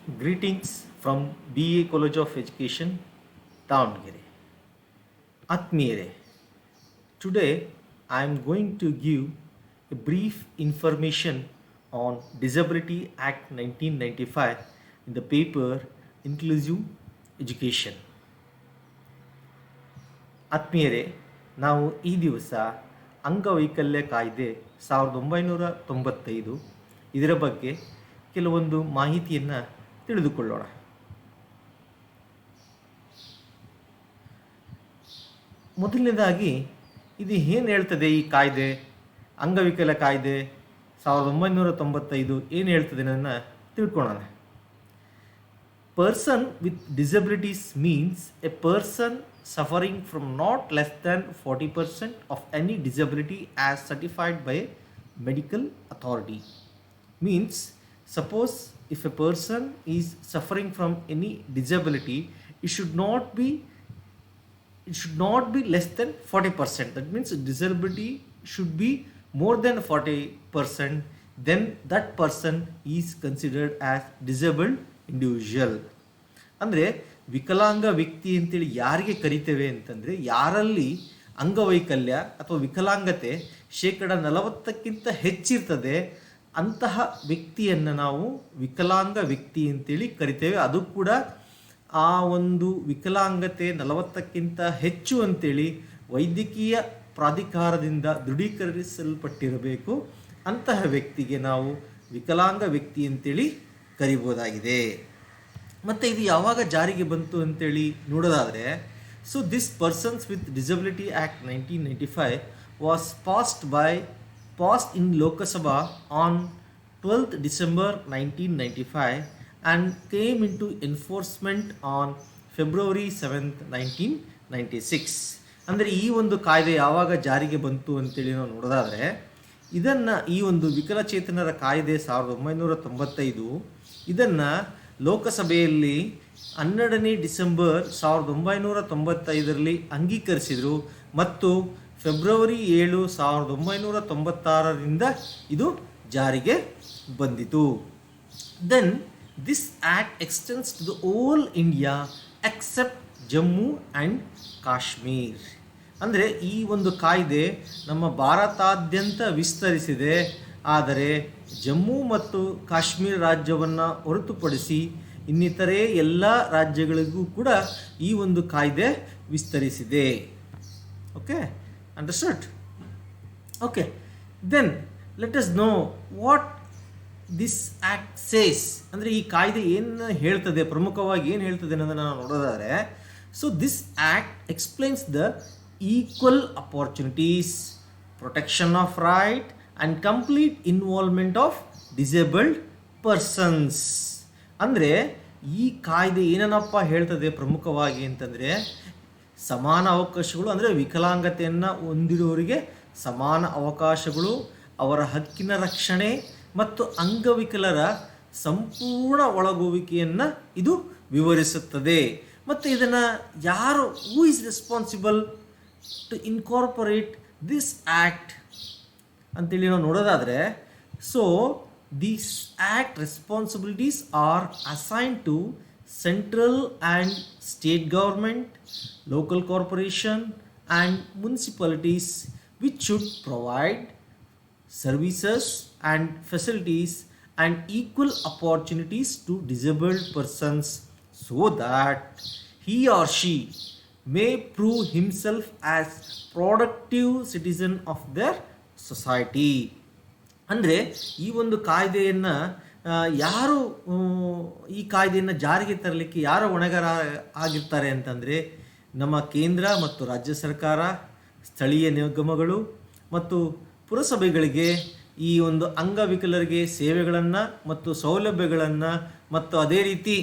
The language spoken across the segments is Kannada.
Greetings from BA College of Education, Davangere. Atmiyare. Today I am going to give a brief information on Disability Act 1995 in the paper Inclusive Education. ಆತ್ಮೀಯರೇ, ನಾವು ಈ ದಿವಸ ಅಂಗವೈಕಲ್ಯ ಕಾಯ್ದೆ 1995 ಇದರ ಬಗ್ಗೆ ಕೆಲವೊಂದು ಮಾಹಿತಿಯನ್ನು ತಿಳಿದುಕೊಳ್ಳೋಣ. ಮೊದಲನೇದಾಗಿ ಇದು ಏನು ಹೇಳ್ತದೆ ಈ ಕಾಯ್ದೆ, ಅಂಗವಿಕಲ ಕಾಯ್ದೆ 1995 ಏನು ಹೇಳ್ತದೆ ಅನ್ನೋದನ್ನು ತಿಳ್ಕೊಳ್ಳೋಣ. Person with disabilities means a person suffering from not less than 40% of any disability as certified by a medical authority. Means, suppose if a person is suffering from any disability, it should not be less than 40%. That means disability should be more than 40%. Then that person is considered as disabled individual. ಅಂದರೆ ವಿಕಲಾಂಗ ವ್ಯಕ್ತಿ ಅಂತೇಳಿ ಯಾರಿಗೆ ಕರಿತೇವೆ ಅಂತಂದರೆ, ಯಾರಲ್ಲಿ ಅಂಗವೈಕಲ್ಯ ಅಥವಾ ವಿಕಲಾಂಗತೆ 40% ಹೆಚ್ಚಿರ್ತದೆ ಅಂತಹ ವ್ಯಕ್ತಿಯನ್ನು ನಾವು ವಿಕಲಾಂಗ ವ್ಯಕ್ತಿ ಅಂತೇಳಿ ಕರಿತೇವೆ. ಅದು ಕೂಡ ಆ ಒಂದು ವಿಕಲಾಂಗತೆ 40ಕ್ಕಿಂತ ಹೆಚ್ಚು ಅಂತೇಳಿ ವೈದ್ಯಕೀಯ ಪ್ರಾಧಿಕಾರದಿಂದ ದೃಢೀಕರಿಸಲ್ಪಟ್ಟಿರಬೇಕು. ಅಂತಹ ವ್ಯಕ್ತಿಗೆ ನಾವು ವಿಕಲಾಂಗ ವ್ಯಕ್ತಿ ಅಂತೇಳಿ ಕರಿಬೋದಾಗಿದೆ. ಮತ್ತು ಇದು ಯಾವಾಗ ಜಾರಿಗೆ ಬಂತು ಅಂತೇಳಿ ನೋಡೋದಾದರೆ, so this persons with disability act 1995 was passed in Lok Sabha on 12th December 1995 and came into enforcement on February 7th 1996. ಅಂದರೆ ಈ ಒಂದು ಕಾಯ್ದೆ ಯಾವಾಗ ಜಾರಿಗೆ ಬಂತು ಅಂತೇಳಿ ನಾವು ನೋಡೋದಾದರೆ, ಇದನ್ನು ಈ ಒಂದು ವಿಕಲಚೇತನರ ಕಾಯ್ದೆ 1995 ಇದನ್ನು ಲೋಕಸಭೆಯಲ್ಲಿ 12ನೇ ಡಿಸೆಂಬರ್ 1995ರಲ್ಲಿ ಅಂಗೀಕರಿಸಿದರು ಮತ್ತು ಫೆಬ್ರವರಿ 7, 1996ರಿಂದ ಇದು ಜಾರಿಗೆ ಬಂದಿತು. Then this act extends to the all India except Jammu and Kashmir. ಅಂದರೆ ಈ ಒಂದು ಕಾಯ್ದೆ ನಮ್ಮ ಭಾರತಾದ್ಯಂತ ವಿಸ್ತರಿಸಿದೆ, ಆದರೆ ಜಮ್ಮು ಮತ್ತು ಕಾಶ್ಮೀರ ರಾಜ್ಯವನ್ನು ಹೊರತುಪಡಿಸಿ ಇನ್ನಿತರೆ ಎಲ್ಲ ರಾಜ್ಯಗಳಿಗೂ ಕೂಡ ಈ ಒಂದು ಕಾಯ್ದೆ ವಿಸ್ತರಿಸಿದೆ. Okay, understood? Okay, then let us know what this act says. ಅಂದರೆ ಈ ಕಾಯ್ದೆ ಏನು ಹೇಳ್ತದೆ, ಪ್ರಮುಖವಾಗಿ ಏನು ಹೇಳ್ತದೆ ಅನ್ನೋದನ್ನು ನಾವು ನೋಡೋದಾದರೆ, so this act explains the equal opportunities, protection of right and complete involvement of disabled persons. ಅಂದರೆ ಈ ಕಾಯ್ದೆ ಏನನ್ನಪ್ಪ ಹೇಳ್ತದೆ ಪ್ರಮುಖವಾಗಿ ಅಂತಂದರೆ, ಸಮಾನ ಅವಕಾಶಗಳು, ಅಂದರೆ ವಿಕಲಾಂಗತೆಯನ್ನು ಹೊಂದಿರುವವರಿಗೆ ಸಮಾನ ಅವಕಾಶಗಳು, ಅವರ ಹಕ್ಕಿನ ರಕ್ಷಣೆ ಮತ್ತು ಅಂಗವಿಕಲರ ಸಂಪೂರ್ಣ ಒಳಗುವಿಕೆಯನ್ನು ಇದು ವಿವರಿಸುತ್ತದೆ. ಮತ್ತು ಇದನ್ನು ಯಾರು, who is responsible to incorporate this act ಅಂತೇಳಿ ನಾವು ನೋಡೋದಾದರೆ, so this act responsibilities are assigned to central and state government, local corporation and municipalities which should provide services and facilities and equal opportunities to disabled persons so that he or she may prove himself as productive citizen of their society. ಅಂದರೆ ಈ ಒಂದು ಕಾಯ್ದೆಯನ್ನು ಯಾರು ಈ ಕಾಯ್ದೆಯನ್ನು ಜಾರಿಗೆ ತರಲಿಕ್ಕೆ ಯಾರು ಹೊಣೆಗಾರ ಆಗಿರ್ತಾರೆ ಅಂತಂದರೆ, ನಮ್ಮ ಕೇಂದ್ರ ಮತ್ತು ರಾಜ್ಯ ಸರ್ಕಾರ, ಸ್ಥಳೀಯ ನಿಗಮಗಳು ಮತ್ತು ಪುರಸಭೆಗಳಿಗೆ ಈ ಒಂದು ಅಂಗವಿಕಲರಿಗೆ ಸೇವೆಗಳನ್ನು ಮತ್ತು ಸೌಲಭ್ಯಗಳನ್ನು ಮತ್ತು ಅದೇ ರೀತಿ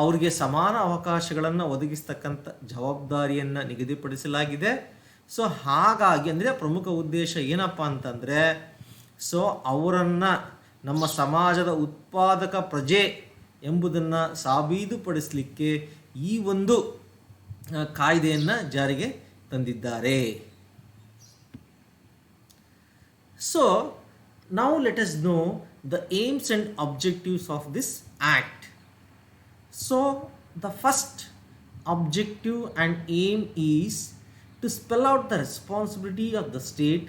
ಅವರಿಗೆ ಸಮಾನ ಅವಕಾಶಗಳನ್ನು ಒದಗಿಸ್ತಕ್ಕಂಥ ಜವಾಬ್ದಾರಿಯನ್ನು ನಿಗದಿಪಡಿಸಲಾಗಿದೆ. ಸೊ ಹಾಗಾಗಿ ಅಂದರೆ ಪ್ರಮುಖ ಉದ್ದೇಶ ಏನಪ್ಪ ಅಂತಂದರೆ, ಸೊ ಅವರನ್ನು ನಮ್ಮ ಸಮಾಜದ ಉತ್ಪಾದಕ ಪ್ರಜೆ ಎಂಬುದನ್ನು ಸಾಬೀತುಪಡಿಸಲಿಕ್ಕೆ ಈ ಒಂದು ಕಾಯ್ದೆಯನ್ನು ಜಾರಿಗೆ ತಂದಿದ್ದಾರೆ. So now let us know the aims and objectives of this act. So, the first objective and aim is to spell out the responsibility of the state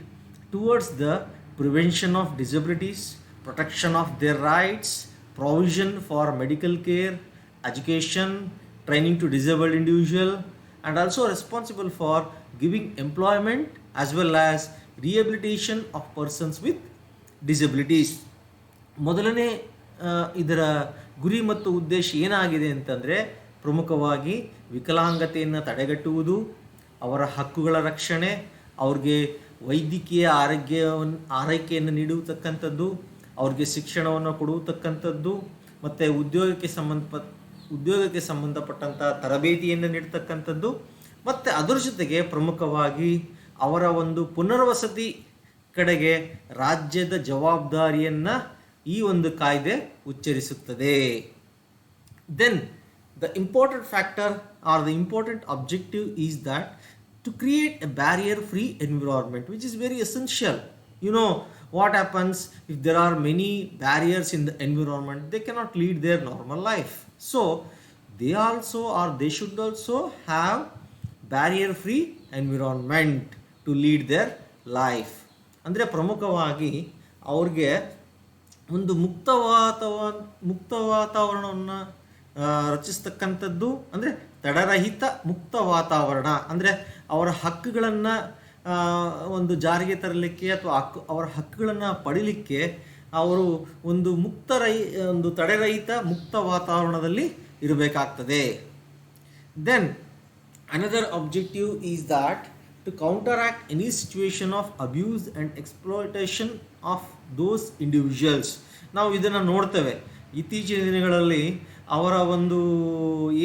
towards the prevention of disabilities, protection of their rights, provision for medical care, education, training to disabled individual, and also responsible for giving employment as well as rehabilitation of persons with disabilities. ಮೊದಲನೇ ಇದರ ಗುರಿ ಮತ್ತು ಉದ್ದೇಶ ಏನಾಗಿದೆ ಅಂತಂದರೆ, ಪ್ರಮುಖವಾಗಿ ವಿಕಲಾಂಗತೆಯನ್ನು ತಡೆಗಟ್ಟುವುದು, ಅವರ ಹಕ್ಕುಗಳ ರಕ್ಷಣೆ, ಅವ್ರಿಗೆ ವೈದ್ಯಕೀಯ ಆರೈಕೆಯನ್ನು ನೀಡುತ್ತಕ್ಕಂಥದ್ದು, ಅವ್ರಿಗೆ ಶಿಕ್ಷಣವನ್ನು ಕೊಡುತ್ತಕ್ಕಂಥದ್ದು, ಮತ್ತು ಉದ್ಯೋಗಕ್ಕೆ ಸಂಬಂಧಪಟ್ಟಂಥ ತರಬೇತಿಯನ್ನು ನೀಡ್ತಕ್ಕಂಥದ್ದು, ಮತ್ತು ಅದರ ಜೊತೆಗೆ ಪ್ರಮುಖವಾಗಿ ಅವರ ಒಂದು ಪುನರ್ವಸತಿ ಕಡೆಗೆ ರಾಜ್ಯದ ಜವಾಬ್ದಾರಿಯನ್ನು ಈ ಒಂದು ಕಾಯ್ದೆ ಉಚ್ಚರಿಸುತ್ತದೆ. Then the important factor or the important objective is that to create a barrier free environment, which is very essential. What happens if there are many barriers in the environment? They cannot lead their normal life. So they should also have barrier free environment to lead their life. ಅಂದರೆ ಪ್ರಮುಖವಾಗಿ ಅವ್ರಿಗೆ ಒಂದು ಮುಕ್ತ ವಾತಾವರಣವನ್ನು ರಚಿಸ್ತಕ್ಕಂಥದ್ದು, ಅಂದರೆ ತಡೆರಹಿತ ಮುಕ್ತ ವಾತಾವರಣ, ಅಂದರೆ ಅವರ ಹಕ್ಕುಗಳನ್ನು ಒಂದು ಜಾರಿಗೆ ತರಲಿಕ್ಕೆ ಅಥವಾ ಅವರ ಹಕ್ಕುಗಳನ್ನು ಪಡಿಲಿಕ್ಕೆ ಅವರು ಒಂದು ತಡೆರಹಿತ ಮುಕ್ತ ವಾತಾವರಣದಲ್ಲಿ ಇರಬೇಕಾಗ್ತದೆ. Then another objective is that to counteract any situation of abuse and exploitation of those individuals. ನಾವು ಇದನ್ನು ನೋಡ್ತೇವೆ ಇತ್ತೀಚಿನ ದಿನಗಳಲ್ಲಿ. ಅವರ ಒಂದು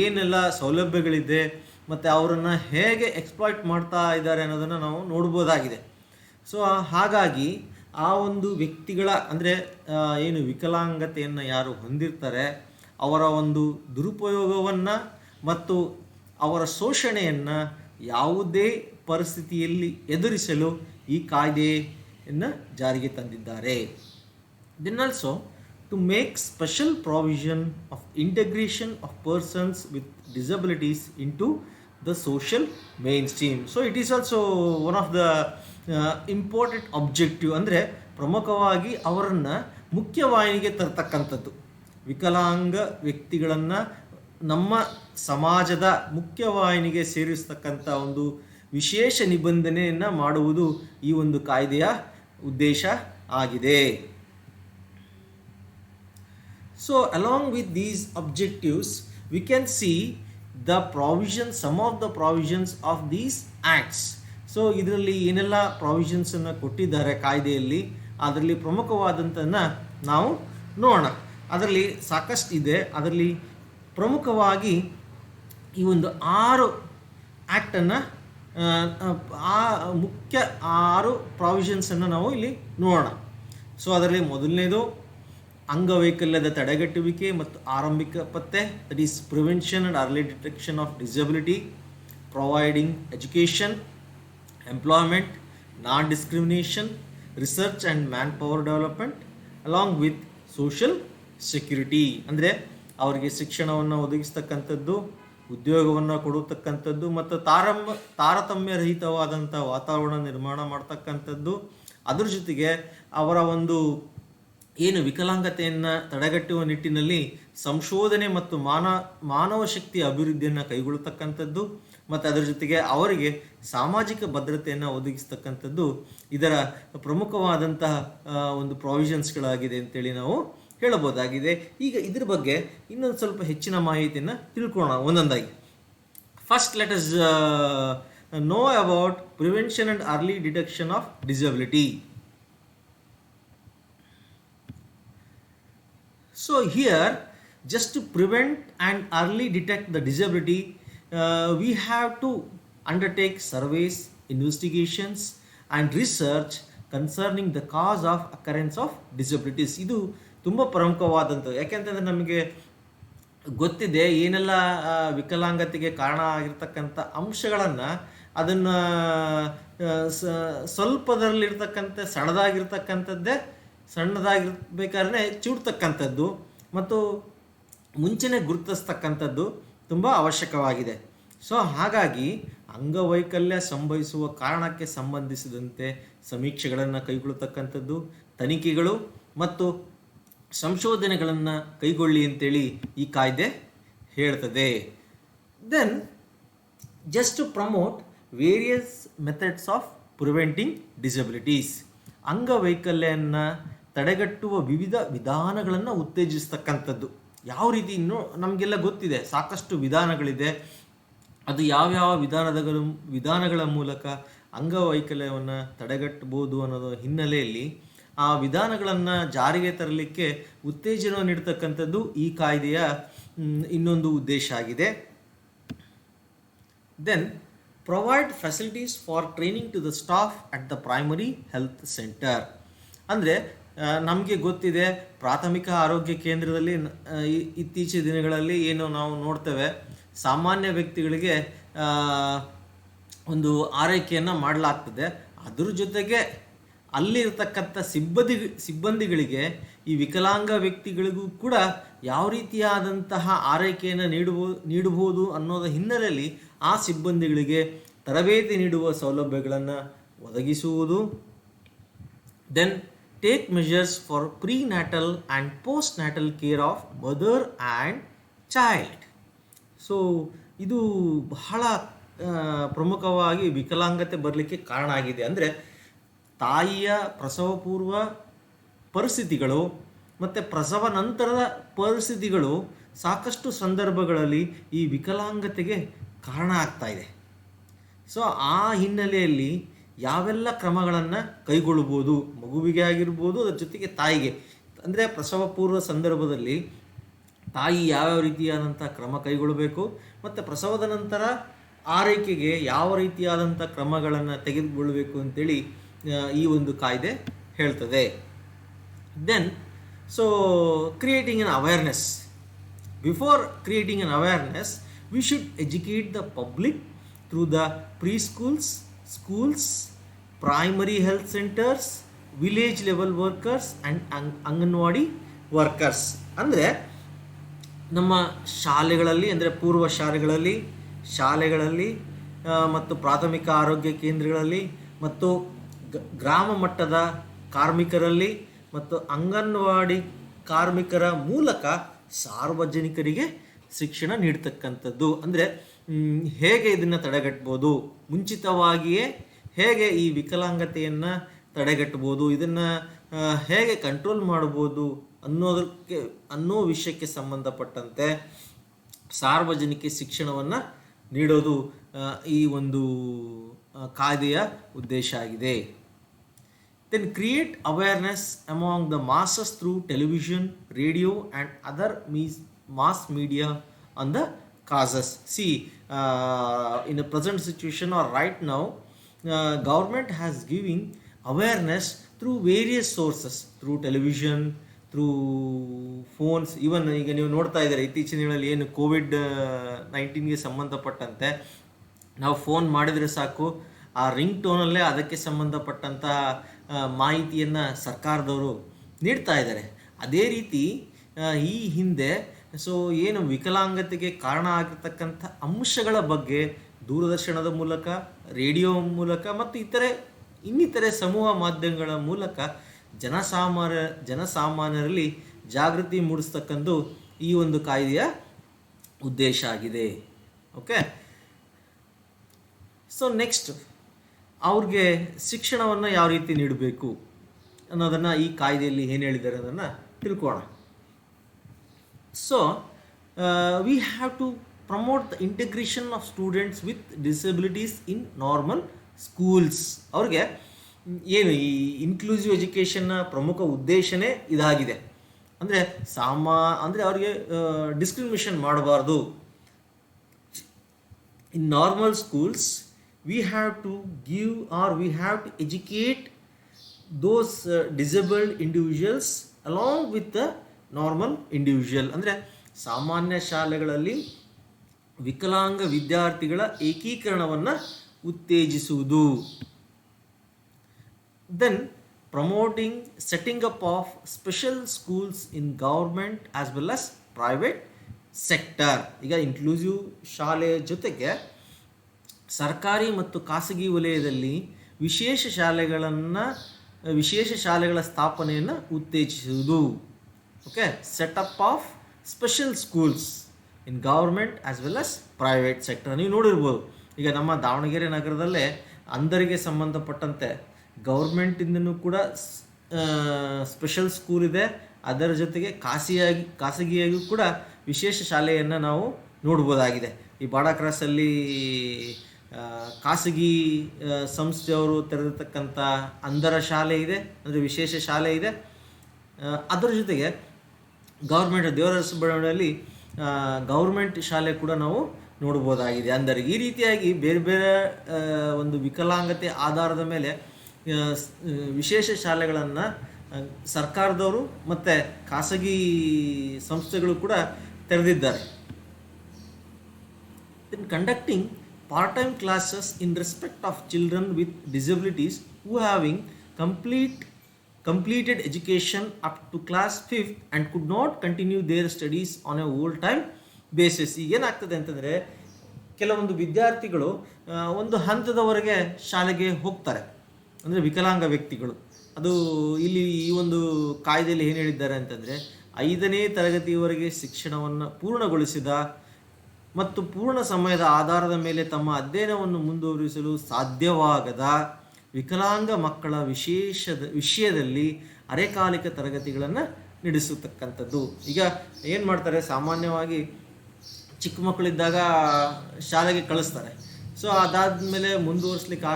ಏನೆಲ್ಲ ಸೌಲಭ್ಯಗಳಿದೆ ಮತ್ತು ಅವರನ್ನು ಹೇಗೆ ಎಕ್ಸ್ಪ್ಲಾಯ್ಟ್ ಮಾಡ್ತಾ ಇದ್ದಾರೆ ಅನ್ನೋದನ್ನು ನಾವು ನೋಡ್ಬೋದಾಗಿದೆ. ಸೊ ಹಾಗಾಗಿ ಆ ಒಂದು ವ್ಯಕ್ತಿಗಳ, ಅಂದರೆ ಏನು ವಿಕಲಾಂಗತೆಯನ್ನು ಯಾರು ಹೊಂದಿರ್ತಾರೆ ಅವರ ಒಂದು ದುರುಪಯೋಗವನ್ನು ಮತ್ತು ಅವರ ಶೋಷಣೆಯನ್ನು ಯಾವುದೇ ಪರಿಸ್ಥಿತಿಯಲ್ಲಿ ಎದುರಿಸಲು ಈ ಕಾಯ್ದೆಯನ್ನು ಜಾರಿಗೆ ತಂದಿದ್ದಾರೆ. Then also to make special provision of integration of persons with disabilities in to the social mainstream. So it is also one of the important objective. ಅಂದರೆ ಪ್ರಮುಖವಾಗಿ ಅವರನ್ನು ಮುಖ್ಯವಾಹಿನಿಗೆ ತರ್ತಕ್ಕಂಥದ್ದು, ವಿಕಲಾಂಗ ವ್ಯಕ್ತಿಗಳನ್ನು ನಮ್ಮ ಸಮಾಜದ ಮುಖ್ಯವಾಹಿನಿಗೆ ಸೇರಿಸ್ತಕ್ಕಂಥ ಒಂದು ವಿಶೇಷ ನಿಬಂಧನೆಯನ್ನು ಮಾಡುವುದು ಈ ಒಂದು ಕಾಯ್ದೆಯ ಉದ್ದೇಶ ಆಗಿದೆ. So along with these objectives we can see the provision, some of the provisions of these acts. So ಇದರಲ್ಲಿ ಏನೆಲ್ಲ ಪ್ರಾವಿಷನ್ಸನ್ನು ಕೊಟ್ಟಿದ್ದಾರೆ ಕಾಯ್ದೆಯಲ್ಲಿ, ಅದರಲ್ಲಿ ಪ್ರಮುಖವಾದಂಥನ್ನು ನಾವು ನೋಡೋಣ. ಅದರಲ್ಲಿ ಸಾಕಷ್ಟು ಇದೆ. ಅದರಲ್ಲಿ ಪ್ರಮುಖವಾಗಿ ಈ ಒಂದು 6 ಆ್ಯಕ್ಟನ್ನು, ಮುಖ್ಯ 6 ಪ್ರಾವಿಷನ್ಸನ್ನು ನಾವು ಇಲ್ಲಿ ನೋಡೋಣ. ಸೊ ಅದರಲ್ಲಿ ಮೊದಲನೇದು ಅಂಗವೈಕಲ್ಯದ ತಡೆಗಟ್ಟುವಿಕೆ ಮತ್ತು ಆರಂಭಿಕ ಪತ್ತೆ, that is prevention and early detection of disability, providing education, employment, non discrimination, research and manpower development, along with social security. ಅಂದರೆ ಅವರಿಗೆ ಶಿಕ್ಷಣವನ್ನು ಒದಗಿಸ್ತಕ್ಕಂಥದ್ದು, ಉದ್ಯೋಗವನ್ನು ಕೊಡತಕ್ಕಂಥದ್ದು ಮತ್ತು ತಾರತಮ್ಯರಹಿತವಾದಂಥ ವಾತಾವರಣ ನಿರ್ಮಾಣ ಮಾಡ್ತಕ್ಕಂಥದ್ದು. ಅದ್ರ ಜೊತೆಗೆ ಅವರ ಒಂದು ಏನು ವಿಕಲಾಂಗತೆಯನ್ನು ತಡೆಗಟ್ಟುವ ನಿಟ್ಟಿನಲ್ಲಿ ಸಂಶೋಧನೆ ಮತ್ತು ಮಾನವ ಶಕ್ತಿಯ ಅಭಿವೃದ್ಧಿಯನ್ನು ಕೈಗೊಳ್ಳತಕ್ಕಂಥದ್ದು ಮತ್ತು ಅದರ ಜೊತೆಗೆ ಅವರಿಗೆ ಸಾಮಾಜಿಕ ಭದ್ರತೆಯನ್ನು ಒದಗಿಸ್ತಕ್ಕಂಥದ್ದು ಇದರ ಪ್ರಮುಖವಾದಂತಹ ಒಂದು ಪ್ರಾವಿಷನ್ಸ್ಗಳಾಗಿದೆ ಅಂತೇಳಿ ನಾವು ಹೇಳಬಹುದಾಗಿದೆ. ಈಗ ಇದ್ರ ಬಗ್ಗೆ ಇನ್ನೊಂದು ಸ್ವಲ್ಪ ಹೆಚ್ಚಿನ ಮಾಹಿತಿಯನ್ನು ತಿಳ್ಕೊಳ್ಳೋಣ ಒಂದೊಂದಾಗಿ. First let us know about prevention and early detection of disability. So here, just to prevent and early detect the disability, we have to undertake surveys, investigations and research concerning the cause of occurrence of disabilities. ಇದು ತುಂಬ ಪ್ರಮುಖವಾದಂಥದ್ದು. ಯಾಕೆಂತಂದರೆ ನಮಗೆ ಗೊತ್ತಿದೆ ಏನೆಲ್ಲ ವಿಕಲಾಂಗತೆಗೆ ಕಾರಣ ಆಗಿರ್ತಕ್ಕಂಥ ಅಂಶಗಳನ್ನು, ಅದನ್ನು ಸ್ವಲ್ಪದರಲ್ಲಿರ್ತಕ್ಕಂಥ ಸಣ್ಣದಾಗಿರ್ಬೇಕಾದ್ರೆ ಚೂಡ್ತಕ್ಕಂಥದ್ದು ಮತ್ತು ಮುಂಚೆನೇ ಗುರುತಿಸ್ತಕ್ಕಂಥದ್ದು ತುಂಬ ಅವಶ್ಯಕವಾಗಿದೆ. ಸೊ ಹಾಗಾಗಿ ಅಂಗವೈಕಲ್ಯ ಸಂಭವಿಸುವ ಕಾರಣಕ್ಕೆ ಸಂಬಂಧಿಸಿದಂತೆ ಸಮೀಕ್ಷೆಗಳನ್ನು ಕೈಗೊಳ್ಳತಕ್ಕಂಥದ್ದು, ತನಿಖೆಗಳು ಮತ್ತು ಸಂಶೋಧನೆಗಳನ್ನು ಕೈಗೊಳ್ಳಿ ಅಂತೇಳಿ ಈ ಕಾಯ್ದೆ ಹೇಳ್ತದೆ. Then just to promote various methods of preventing disabilities, ಅಂಗವೈಕಲ್ಯವನ್ನು ತಡೆಗಟ್ಟುವ ವಿವಿಧ ವಿಧಾನಗಳನ್ನು ಉತ್ತೇಜಿಸ್ತಕ್ಕಂಥದ್ದು. ಯಾವ ರೀತಿ, ಇನ್ನೂ ನಮಗೆಲ್ಲ ಗೊತ್ತಿದೆ, ಸಾಕಷ್ಟು ವಿಧಾನಗಳಿದೆ. ಅದು ಯಾವ್ಯಾವ ವಿಧಾನಗಳ ಮೂಲಕ ಅಂಗವೈಕಲ್ಯವನ್ನು ತಡೆಗಟ್ಟಬಹುದು ಅನ್ನೋದು ಹಿನ್ನೆಲೆಯಲ್ಲಿ ಆ ವಿಧಾನಗಳನ್ನು ಜಾರಿಗೆ ತರಲಿಕ್ಕೆ ಉತ್ತೇಜನ ನೀಡ್ತಕ್ಕಂಥದ್ದು ಈ ಕಾಯ್ದೆಯ ಇನ್ನೊಂದು ಉದ್ದೇಶ ಆಗಿದೆ. Then provide facilities for training to the staff at the primary health centre. ಅಂದರೆ ನಮಗೆ ಗೊತ್ತಿದೆ, ಪ್ರಾಥಮಿಕ ಆರೋಗ್ಯ ಕೇಂದ್ರದಲ್ಲಿ ಇತ್ತೀಚಿನ ದಿನಗಳಲ್ಲಿ ಏನು ನಾವು ನೋಡ್ತೇವೆ, ಸಾಮಾನ್ಯ ವ್ಯಕ್ತಿಗಳಿಗೆ ಒಂದು ಆರೈಕೆಯನ್ನು ಮಾಡಲಾಗ್ತದೆ. ಅದ್ರ ಜೊತೆಗೆ ಅಲ್ಲಿರ್ತಕ್ಕಂಥ ಸಿಬ್ಬಂದಿಗಳಿಗೆ ಈ ವಿಕಲಾಂಗ ವ್ಯಕ್ತಿಗಳಿಗೂ ಕೂಡ ಯಾವ ರೀತಿಯಾದಂತಹ ಆರೈಕೆಯನ್ನು ನೀಡಬಹುದು ಅನ್ನೋದ ಹಿನ್ನೆಲೆಯಲ್ಲಿ ಆ ಸಿಬ್ಬಂದಿಗಳಿಗೆ ತರಬೇತಿ ನೀಡುವ ಸೌಲಭ್ಯಗಳನ್ನು ಒದಗಿಸುವುದು. Then take measures for prenatal and post natal care of mother and child. So ಇದು ಬಹಳ ಪ್ರಮುಖವಾಗಿ ವಿಕಲಾಂಗತೆ ಬರಲಿಕ್ಕೆ ಕಾರಣ ಆಗಿದೆ. ಅಂದರೆ ತಾಯಿಯ ಪ್ರಸವ ಪೂರ್ವ ಪರಿಸ್ಥಿತಿಗಳು ಮತ್ತು ಪ್ರಸವ ನಂತರದ ಪರಿಸ್ಥಿತಿಗಳು ಸಾಕಷ್ಟು ಸಂದರ್ಭಗಳಲ್ಲಿ ಈ ವಿಕಲಾಂಗತೆಗೆ ಕಾರಣ ಆಗ್ತಾ ಇದೆ. ಸೊ ಆ ಹಿನ್ನೆಲೆಯಲ್ಲಿ ಯಾವೆಲ್ಲ ಕ್ರಮಗಳನ್ನು ಕೈಗೊಳ್ಬೋದು, ಮಗುವಿಗೆ ಆಗಿರ್ಬೋದು, ಅದರ ಜೊತೆಗೆ ತಾಯಿಗೆ. ಅಂದರೆ ಪ್ರಸವ ಪೂರ್ವ ಸಂದರ್ಭದಲ್ಲಿ ತಾಯಿ ಯಾವ್ಯಾವ ರೀತಿಯಾದಂಥ ಕ್ರಮ ಕೈಗೊಳ್ಳಬೇಕು ಮತ್ತು ಪ್ರಸವದ ನಂತರ ಆರೈಕೆಗೆ ಯಾವ ರೀತಿಯಾದಂಥ ಕ್ರಮಗಳನ್ನು ತೆಗೆದುಕೊಳ್ಳಬೇಕು ಅಂತೇಳಿ ಈ ಒಂದು ಕಾಯ್ದೆ ಹೇಳ್ತದೆ. Then so creating an awareness. Before creating an awareness, we should educate the public through the preschools, schools, primary health centres, village level workers and anganwadi workers. ಅಂದರೆ ನಮ್ಮ ಶಾಲೆಗಳಲ್ಲಿ, ಅಂದರೆ ಪೂರ್ವ ಶಾಲೆಗಳಲ್ಲಿ ಮತ್ತು ಪ್ರಾಥಮಿಕ ಆರೋಗ್ಯ ಕೇಂದ್ರಗಳಲ್ಲಿ ಮತ್ತು ಗ್ರಾಮ ಮಟ್ಟದ ಕಾರ್ಮಿಕರಲ್ಲಿ ಮತ್ತು ಅಂಗನವಾಡಿ ಕಾರ್ಮಿಕರ ಮೂಲಕ ಸಾರ್ವಜನಿಕರಿಗೆ ಶಿಕ್ಷಣ ನೀಡ್ತಕ್ಕಂಥದ್ದು. ಅಂದರೆ ಹೇಗೆ ಇದನ್ನು ತಡೆಗಟ್ಬೋದು, ಮುಂಚಿತವಾಗಿಯೇ ಹೇಗೆ ಈ ವಿಕಲಾಂಗತೆಯನ್ನು ತಡೆಗಟ್ಬೋದು, ಇದನ್ನು ಹೇಗೆ ಕಂಟ್ರೋಲ್ ಮಾಡ್ಬೋದು ಅನ್ನೋ ವಿಷಯಕ್ಕೆ ಸಂಬಂಧಪಟ್ಟಂತೆ ಸಾರ್ವಜನಿಕ ಶಿಕ್ಷಣವನ್ನು ನೀಡೋದು ಈ ಒಂದು ಕಾಯ್ದೆಯ ಉದ್ದೇಶ ಆಗಿದೆ. Then create awareness among the masses through television, radio and other mass media on the causes. In the present situation or right now, government has giving awareness through various sources, through television, through phones. Even ಈಗ ನೀವು ನೋಡ್ತಾ ಇದ್ದಾರೆ ಇತ್ತೀಚಿನ ದಿನಗಳಲ್ಲಿ ಏನು COVID-19ಗೆ ಸಂಬಂಧಪಟ್ಟಂತೆ ನಾವು ಫೋನ್ ಮಾಡಿದರೆ ಸಾಕು, ಆ ರಿಂಗ್ ಟೋನಲ್ಲೇ ಅದಕ್ಕೆ ಸಂಬಂಧಪಟ್ಟಂಥ ಮಾಹಿತಿಯನ್ನು ಸರ್ಕಾರದವರು ನೀಡ್ತಾ ಇದ್ದಾರೆ. ಅದೇ ರೀತಿ ಈ ಹಿಂದೆ ಏನು ವಿಕಲಾಂಗತೆಗೆ ಕಾರಣ ಆಗಿರ್ತಕ್ಕಂಥ ಅಂಶಗಳ ಬಗ್ಗೆ ದೂರದರ್ಶನದ ಮೂಲಕ, ರೇಡಿಯೋ ಮೂಲಕ ಮತ್ತು ಇನ್ನಿತರೆ ಸಮೂಹ ಮಾಧ್ಯಮಗಳ ಮೂಲಕ ಜನಸಾಮಾನ್ಯರಲ್ಲಿ ಜಾಗೃತಿ ಮೂಡಿಸ್ತಕ್ಕಂಥ ಈ ಒಂದು ಕಾಯ್ದೆಯ ಉದ್ದೇಶ ಆಗಿದೆ. ಓಕೆ, ಸೊ ನೆಕ್ಸ್ಟ್ ಅವ್ರಿಗೆ ಶಿಕ್ಷಣವನ್ನು ಯಾವ ರೀತಿ ನೀಡಬೇಕು ಅನ್ನೋದನ್ನು ಈ ಕಾಯ್ದೆಯಲ್ಲಿ ಏನು ಹೇಳಿದ್ದಾರೆ ಅದನ್ನು ತಿಳ್ಕೊಳ್ಳೋಣ. So we have to promote the integration of students with disabilities in normal schools. ಅವ್ರಿಗೆ ಏನು ಈ ಇನ್ಕ್ಲೂಸಿವ್ ಎಜುಕೇಷನ್ನ ಪ್ರಮುಖ ಉದ್ದೇಶನೇ ಇದಾಗಿದೆ. ಅಂದರೆ ಅಂದರೆ ಅವ್ರಿಗೆ ಡಿಸ್ಕ್ರಿಮಿನೇಷನ್ ಮಾಡಬಾರ್ದು. ಇನ್ normal schools we have to give or we have to educate those disabled individuals along with the normal individual. ಅಂದರೆ ಸಾಮಾನ್ಯ ಶಾಲೆಗಳಲ್ಲಿ ವಿಕಲಾಂಗ ವಿದ್ಯಾರ್ಥಿಗಳ ಏಕೀಕರಣವನ್ನು ಉತ್ತೇಜಿಸುವುದು. Then promoting setting up of special schools in government as well as private sector. ಈಗ ಇನ್ಕ್ಲೂಸಿವ್ ಶಾಲೆಯ ಜೊತೆಗೆ ಸರ್ಕಾರಿ ಮತ್ತು ಖಾಸಗಿ ವಲಯದಲ್ಲಿ ವಿಶೇಷ ಶಾಲೆಗಳ ಸ್ಥಾಪನೆಯನ್ನು ಉತ್ತೇಜಿಸುವುದು. Okay, setup of special schools in government as well as private sector. ನೀವು ನೋಡಿರ್ಬೋದು, ಈಗ ನಮ್ಮ ದಾವಣಗೆರೆ ನಗರದಲ್ಲೇ ಅಂಧರಿಗೆ ಸಂಬಂಧಪಟ್ಟಂತೆ ಗೌರ್ಮೆಂಟಿಂದನೂ ಕೂಡ ಸ್ಪೆಷಲ್ ಸ್ಕೂಲ್ ಇದೆ. ಅದರ ಜೊತೆಗೆ ಖಾಸಗಿಯಾಗಿಯೂ ಕೂಡ ವಿಶೇಷ ಶಾಲೆಯನ್ನು ನಾವು ನೋಡ್ಬೋದಾಗಿದೆ. ಈ ಬಾಡಾ ಕ್ರಾಸಲ್ಲಿ ಖಾಸಗಿ ಸಂಸ್ಥೆಯವರು ತೆರೆದಿರ್ತಕ್ಕಂಥ ಅಂಧರ ಶಾಲೆ ಇದೆ, ಅಂದರೆ ವಿಶೇಷ ಶಾಲೆ ಇದೆ. ಅದರ ಜೊತೆಗೆ ಗೌರ್ಮೆಂಟ್ ದೇವರಸ ಬಡಾವಣೆಯಲ್ಲಿ ಗೌರ್ಮೆಂಟ್ ಶಾಲೆ ಕೂಡ ನಾವು ನೋಡ್ಬೋದಾಗಿದೆ. ಅಂದರೆ ಈ ರೀತಿಯಾಗಿ ಬೇರೆ ಬೇರೆ ಒಂದು ವಿಕಲಾಂಗತೆ ಆಧಾರದ ಮೇಲೆ ವಿಶೇಷ ಶಾಲೆಗಳನ್ನು ಸರ್ಕಾರದವರು ಮತ್ತು ಖಾಸಗಿ ಸಂಸ್ಥೆಗಳು ಕೂಡ ತೆರೆದಿದ್ದಾರೆ. In conducting part-time classes in respect of children with disabilities who having completed education up to class 5th and could not continue their studies on a full-time basis. ಏನಾಗ್ತದೆ ಅಂತಂದರೆ, ಕೆಲವೊಂದು ವಿದ್ಯಾರ್ಥಿಗಳು ಒಂದು ಹಂತದವರೆಗೆ ಶಾಲೆಗೆ ಹೋಗ್ತಾರೆ, ಅಂದರೆ ವಿಕಲಾಂಗ ವ್ಯಕ್ತಿಗಳು. ಅದು ಇಲ್ಲಿ ಈ ಒಂದು ಕಾಯ್ದೆಯಲ್ಲಿ ಏನು ಹೇಳಿದ್ದಾರೆ ಅಂತಂದರೆ, 5ನೇ ತರಗತಿಯವರೆಗೆ ಶಿಕ್ಷಣವನ್ನು ಪೂರ್ಣಗೊಳಿಸಿದ ಮತ್ತು ಪೂರ್ಣ ಸಮಯದ ಆಧಾರದ ಮೇಲೆ ತಮ್ಮ ಅಧ್ಯಯನವನ್ನು ಮುಂದುವರಿಸಲು ಸಾಧ್ಯವಾಗದ ವಿಕಲಾಂಗ ಮಕ್ಕಳ ವಿಷಯದಲ್ಲಿ ಅರೆಕಾಲಿಕ ತರಗತಿಗಳನ್ನು ನಡೆಸತಕ್ಕಂಥದ್ದು. ಈಗ ಏನು ಮಾಡ್ತಾರೆ, ಸಾಮಾನ್ಯವಾಗಿ ಚಿಕ್ಕ ಮಕ್ಕಳಿದ್ದಾಗ ಶಾಲೆಗೆ ಕಳಿಸ್ತಾರೆ. ಸೊ ಅದಾದಮೇಲೆ ಮುಂದುವರಿಸ್ಲಿಕ್ಕೆ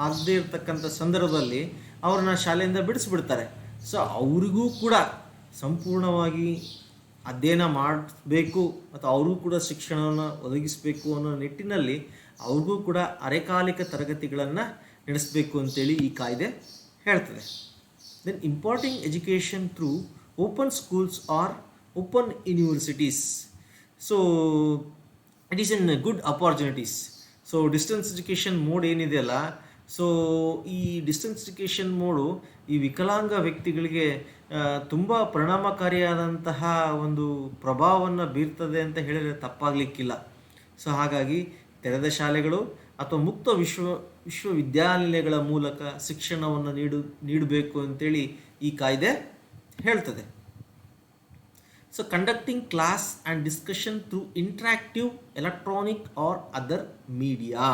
ಆಗದೇ ಇರತಕ್ಕಂಥ ಸಂದರ್ಭದಲ್ಲಿ ಅವ್ರನ್ನ ಶಾಲೆಯಿಂದ ಬಿಡಿಸ್ಬಿಡ್ತಾರೆ. ಸೊ ಅವ್ರಿಗೂ ಕೂಡ ಸಂಪೂರ್ಣವಾಗಿ ಅಧ್ಯಯನ ಮಾಡಬೇಕು ಮತ್ತು ಅವ್ರಿಗೂ ಕೂಡ ಶಿಕ್ಷಣವನ್ನು ಒದಗಿಸಬೇಕು ಅನ್ನೋ ನಿಟ್ಟಿನಲ್ಲಿ ಅವ್ರಿಗೂ ಕೂಡ ಅರೆಕಾಲಿಕ ತರಗತಿಗಳನ್ನು ನಡೆಸಬೇಕು ಅಂತೇಳಿ ಈ ಕಾಯ್ದೆ ಹೇಳ್ತದೆ. Then imparting education through open schools or open universities. So it is in good opportunities. So distance education mode ಏನಿದೆಯಲ್ಲ, ಸೊ ಈ ಡಿಸ್ಟೆನ್ಸ್ ಎಜುಕೇಷನ್ ಮೋಡು ಈ ವಿಕಲಾಂಗ ವ್ಯಕ್ತಿಗಳಿಗೆ ತುಂಬ ಪರಿಣಾಮಕಾರಿಯಾದಂತಹ ಒಂದು ಪ್ರಭಾವವನ್ನು ಬೀರ್ತದೆ ಅಂತ ಹೇಳಿದರೆ ತಪ್ಪಾಗಲಿಕ್ಕಿಲ್ಲ. ಸೊ ಹಾಗಾಗಿ ತೆರೆದ ಶಾಲೆಗಳು ಅಥವಾ ಮುಕ್ತ ವಿಶ್ವವಿದ್ಯಾನಿಲಯಗಳ ಮೂಲಕ ಶಿಕ್ಷಣವನ್ನು ನೀಡಬೇಕು ಅಂತೇಳಿ ಈ ಕಾಯ್ದೆ ಹೇಳ್ತದೆ. So conducting class and discussion through interactive electronic or other media.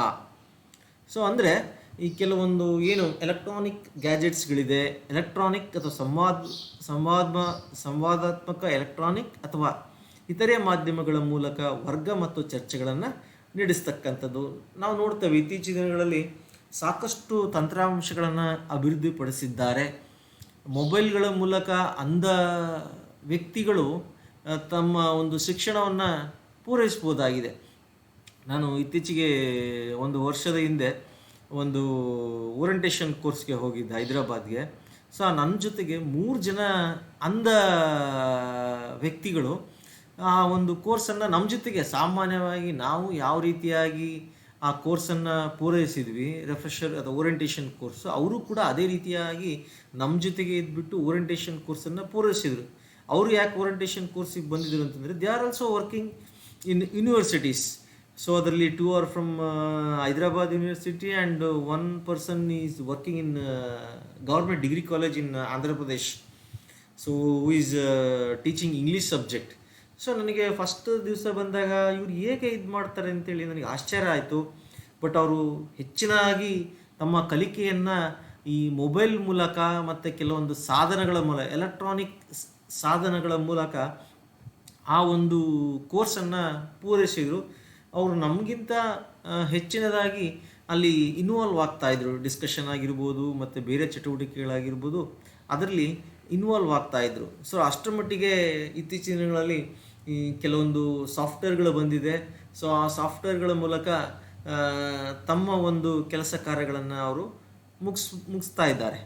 So ಅಂದರೆ ಈ ಕೆಲವೊಂದು ಏನು ಎಲೆಕ್ಟ್ರಾನಿಕ್ ಗ್ಯಾಜೆಟ್ಸ್ಗಳಿದೆ, ಎಲೆಕ್ಟ್ರಾನಿಕ್ ಅಥವಾ ಸಂವಾದಾತ್ಮಕ ಎಲೆಕ್ಟ್ರಾನಿಕ್ ಅಥವಾ ಇತರೆ ಮಾಧ್ಯಮಗಳ ಮೂಲಕ ವರ್ಗ ಮತ್ತು ಚರ್ಚೆಗಳನ್ನು ನಡೆಸ್ತಕ್ಕಂಥದ್ದು ನಾವು ನೋಡ್ತೇವೆ. ಇತ್ತೀಚಿನ ದಿನಗಳಲ್ಲಿ ಸಾಕಷ್ಟು ತಂತ್ರಾಂಶಗಳನ್ನು ಅಭಿವೃದ್ಧಿಪಡಿಸಿದ್ದಾರೆ. ಮೊಬೈಲ್ಗಳ ಮೂಲಕ ಅಂಧ ವ್ಯಕ್ತಿಗಳು ತಮ್ಮ ಒಂದು ಶಿಕ್ಷಣವನ್ನು ಪೂರೈಸ್ಬೋದಾಗಿದೆ. ನಾನು ಇತ್ತೀಚೆಗೆ ಒಂದು ವರ್ಷದ ಹಿಂದೆ ಒಂದು ಓರಿಯಂಟೇಷನ್ ಕೋರ್ಸ್ಗೆ ಹೋಗಿದ್ದೆ ಹೈದರಾಬಾದ್ಗೆ. ಸೊ ನನ್ನ ಜೊತೆಗೆ 3 ಜನ ಅಂಧ ವ್ಯಕ್ತಿಗಳು ಆ ಒಂದು ಕೋರ್ಸನ್ನು ನಮ್ಮ ಜೊತೆಗೆ, ಸಾಮಾನ್ಯವಾಗಿ ನಾವು ಯಾವ ರೀತಿಯಾಗಿ ಆ ಕೋರ್ಸನ್ನು ಪೂರೈಸಿದ್ವಿ, ರೆಫ್ರೆಷರ್ ಅಥವಾ ಓರಿಯಂಟೇಷನ್ ಕೋರ್ಸು, ಅವರು ಕೂಡ ಅದೇ ರೀತಿಯಾಗಿ ನಮ್ಮ ಜೊತೆಗೆ ಇದ್ಬಿಟ್ಟು ಓರಿಯಂಟೇಷನ್ ಕೋರ್ಸನ್ನು ಪೂರೈಸಿದರು. ಅವರು ಯಾಕೆ ಓರಿಯಂಟೇಷನ್ ಕೋರ್ಸಿಗೆ ಬಂದಿದ್ರು ಅಂತಂದರೆ, they are also working in universities. So ಅದರಲ್ಲಿ 2 are from Hyderabad University and one person is working in government degree college in Andhra Pradesh. So who is teaching English subject. So ನನಗೆ ಫಸ್ಟ್ ದಿವಸ ಬಂದಾಗ ಇವ್ರು ಹೇಗೆ ಇದು ಮಾಡ್ತಾರೆ ಅಂತೇಳಿ ನನಗೆ ಆಶ್ಚರ್ಯ ಆಯಿತು. ಬಟ್ ಅವರು ಹೆಚ್ಚಿನಾಗಿ ತಮ್ಮ ಕಲಿಕೆಯನ್ನು ಈ ಮೊಬೈಲ್ ಮೂಲಕ ಮತ್ತು ಕೆಲವೊಂದು ಸಾಧನಗಳ ಮೂಲಕ, ಎಲೆಕ್ಟ್ರಾನಿಕ್ ಸಾಧನಗಳ ಮೂಲಕ ಆ ಒಂದು ಕೋರ್ಸನ್ನು ಪೂರೈಸಿದರು. ಅವರು ನಮಗಿಂತ ಹೆಚ್ಚಿನದಾಗಿ ಅಲ್ಲಿ ಇನ್ವಾಲ್ವ್ ಆಗ್ತಾಯಿದ್ರು. ಡಿಸ್ಕಷನ್ ಆಗಿರ್ಬೋದು ಮತ್ತು ಬೇರೆ ಚಟುವಟಿಕೆಗಳಾಗಿರ್ಬೋದು, ಅದರಲ್ಲಿ ಇನ್ವಾಲ್ವ್ ಆಗ್ತಾಯಿದ್ರು. ಸೊ ಅಷ್ಟರ ಮಟ್ಟಿಗೆ ಇತ್ತೀಚಿನ ದಿನಗಳಲ್ಲಿ ಈ ಕೆಲವೊಂದು ಸಾಫ್ಟ್ವೇರ್ಗಳು ಬಂದಿದೆ. ಸೊ ಆ ಸಾಫ್ಟ್ವೇರ್ಗಳ ಮೂಲಕ ತಮ್ಮ ಒಂದು ಕೆಲಸ ಕಾರ್ಯಗಳನ್ನು ಅವರು ಮುಗಿಸ್ತಾ ಇದ್ದಾರೆ.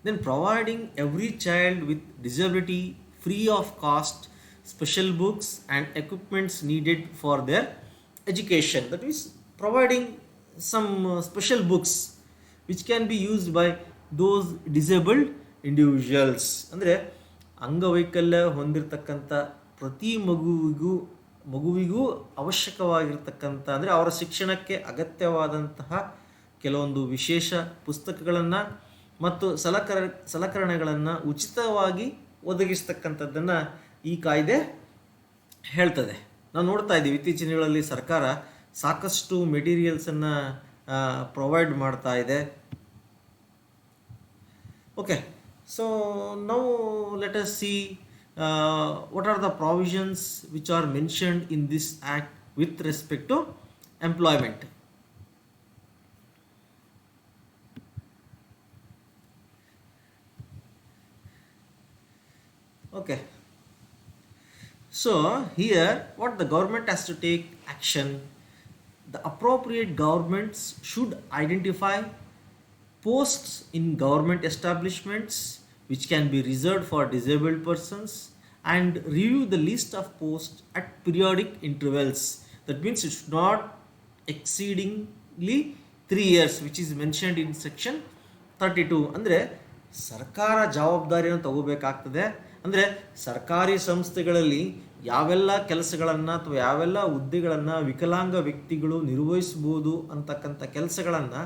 Then providing every child with disability free of cost special books and equipments needed for their education. That means providing some special books which can be used by those disabled individuals. ಅಂದರೆ ಅಂಗವೈಕಲ್ಯ ಹೊಂದಿರತಕ್ಕಂಥ ಪ್ರತಿ ಮಗುವಿಗೂ ಅವಶ್ಯಕವಾಗಿರ್ತಕ್ಕಂಥ, ಅಂದರೆ ಅವರ ಶಿಕ್ಷಣಕ್ಕೆ ಅಗತ್ಯವಾದಂತಹ ಕೆಲವೊಂದು ವಿಶೇಷ ಪುಸ್ತಕಗಳನ್ನು ಮತ್ತು ಸಲಕರಣೆಗಳನ್ನು ಉಚಿತವಾಗಿ ಒದಗಿಸ್ತಕ್ಕಂಥದ್ದನ್ನು ಈ ಕಾಯ್ದೆ ಹೇಳ್ತದೆ. ನಾವು ನೋಡ್ತಾ ಇದ್ದೀವಿ ಇತ್ತೀಚಿನ ದಿನಗಳಲ್ಲಿ ಸರ್ಕಾರ ಸಾಕಷ್ಟು ಮೆಟೀರಿಯಲ್ಸನ್ನು ಪ್ರೊವೈಡ್ ಮಾಡ್ತಾ ಇದೆ. Okay, so now let us see what are the provisions which are mentioned in this act with respect to employment. Okay, so here what the government has to take action. The appropriate governments should identify posts in government establishments which can be reserved for disabled persons and review the list of posts at periodic intervals. That means it should not exceedingly 3 years, which is mentioned in section 32. ಅಂದರೆ ಸರ್ಕಾರ ಜವಾಬ್ದಾರಿಯನ್ನು ತಗೋಬೇಕಾಗ್ತದೆ. ಅಂದರೆ ಸರ್ಕಾರಿ ಸಂಸ್ಥೆಗಳಲ್ಲಿ ಯಾವೆಲ್ಲ ಕೆಲಸಗಳನ್ನು ಅಥವಾ ಯಾವೆಲ್ಲ ಹುದ್ದೆಗಳನ್ನು ವಿಕಲಾಂಗ ವ್ಯಕ್ತಿಗಳು ನಿರ್ವಹಿಸ್ಬೋದು ಅಂತಕ್ಕಂಥ ಕೆಲಸಗಳನ್ನು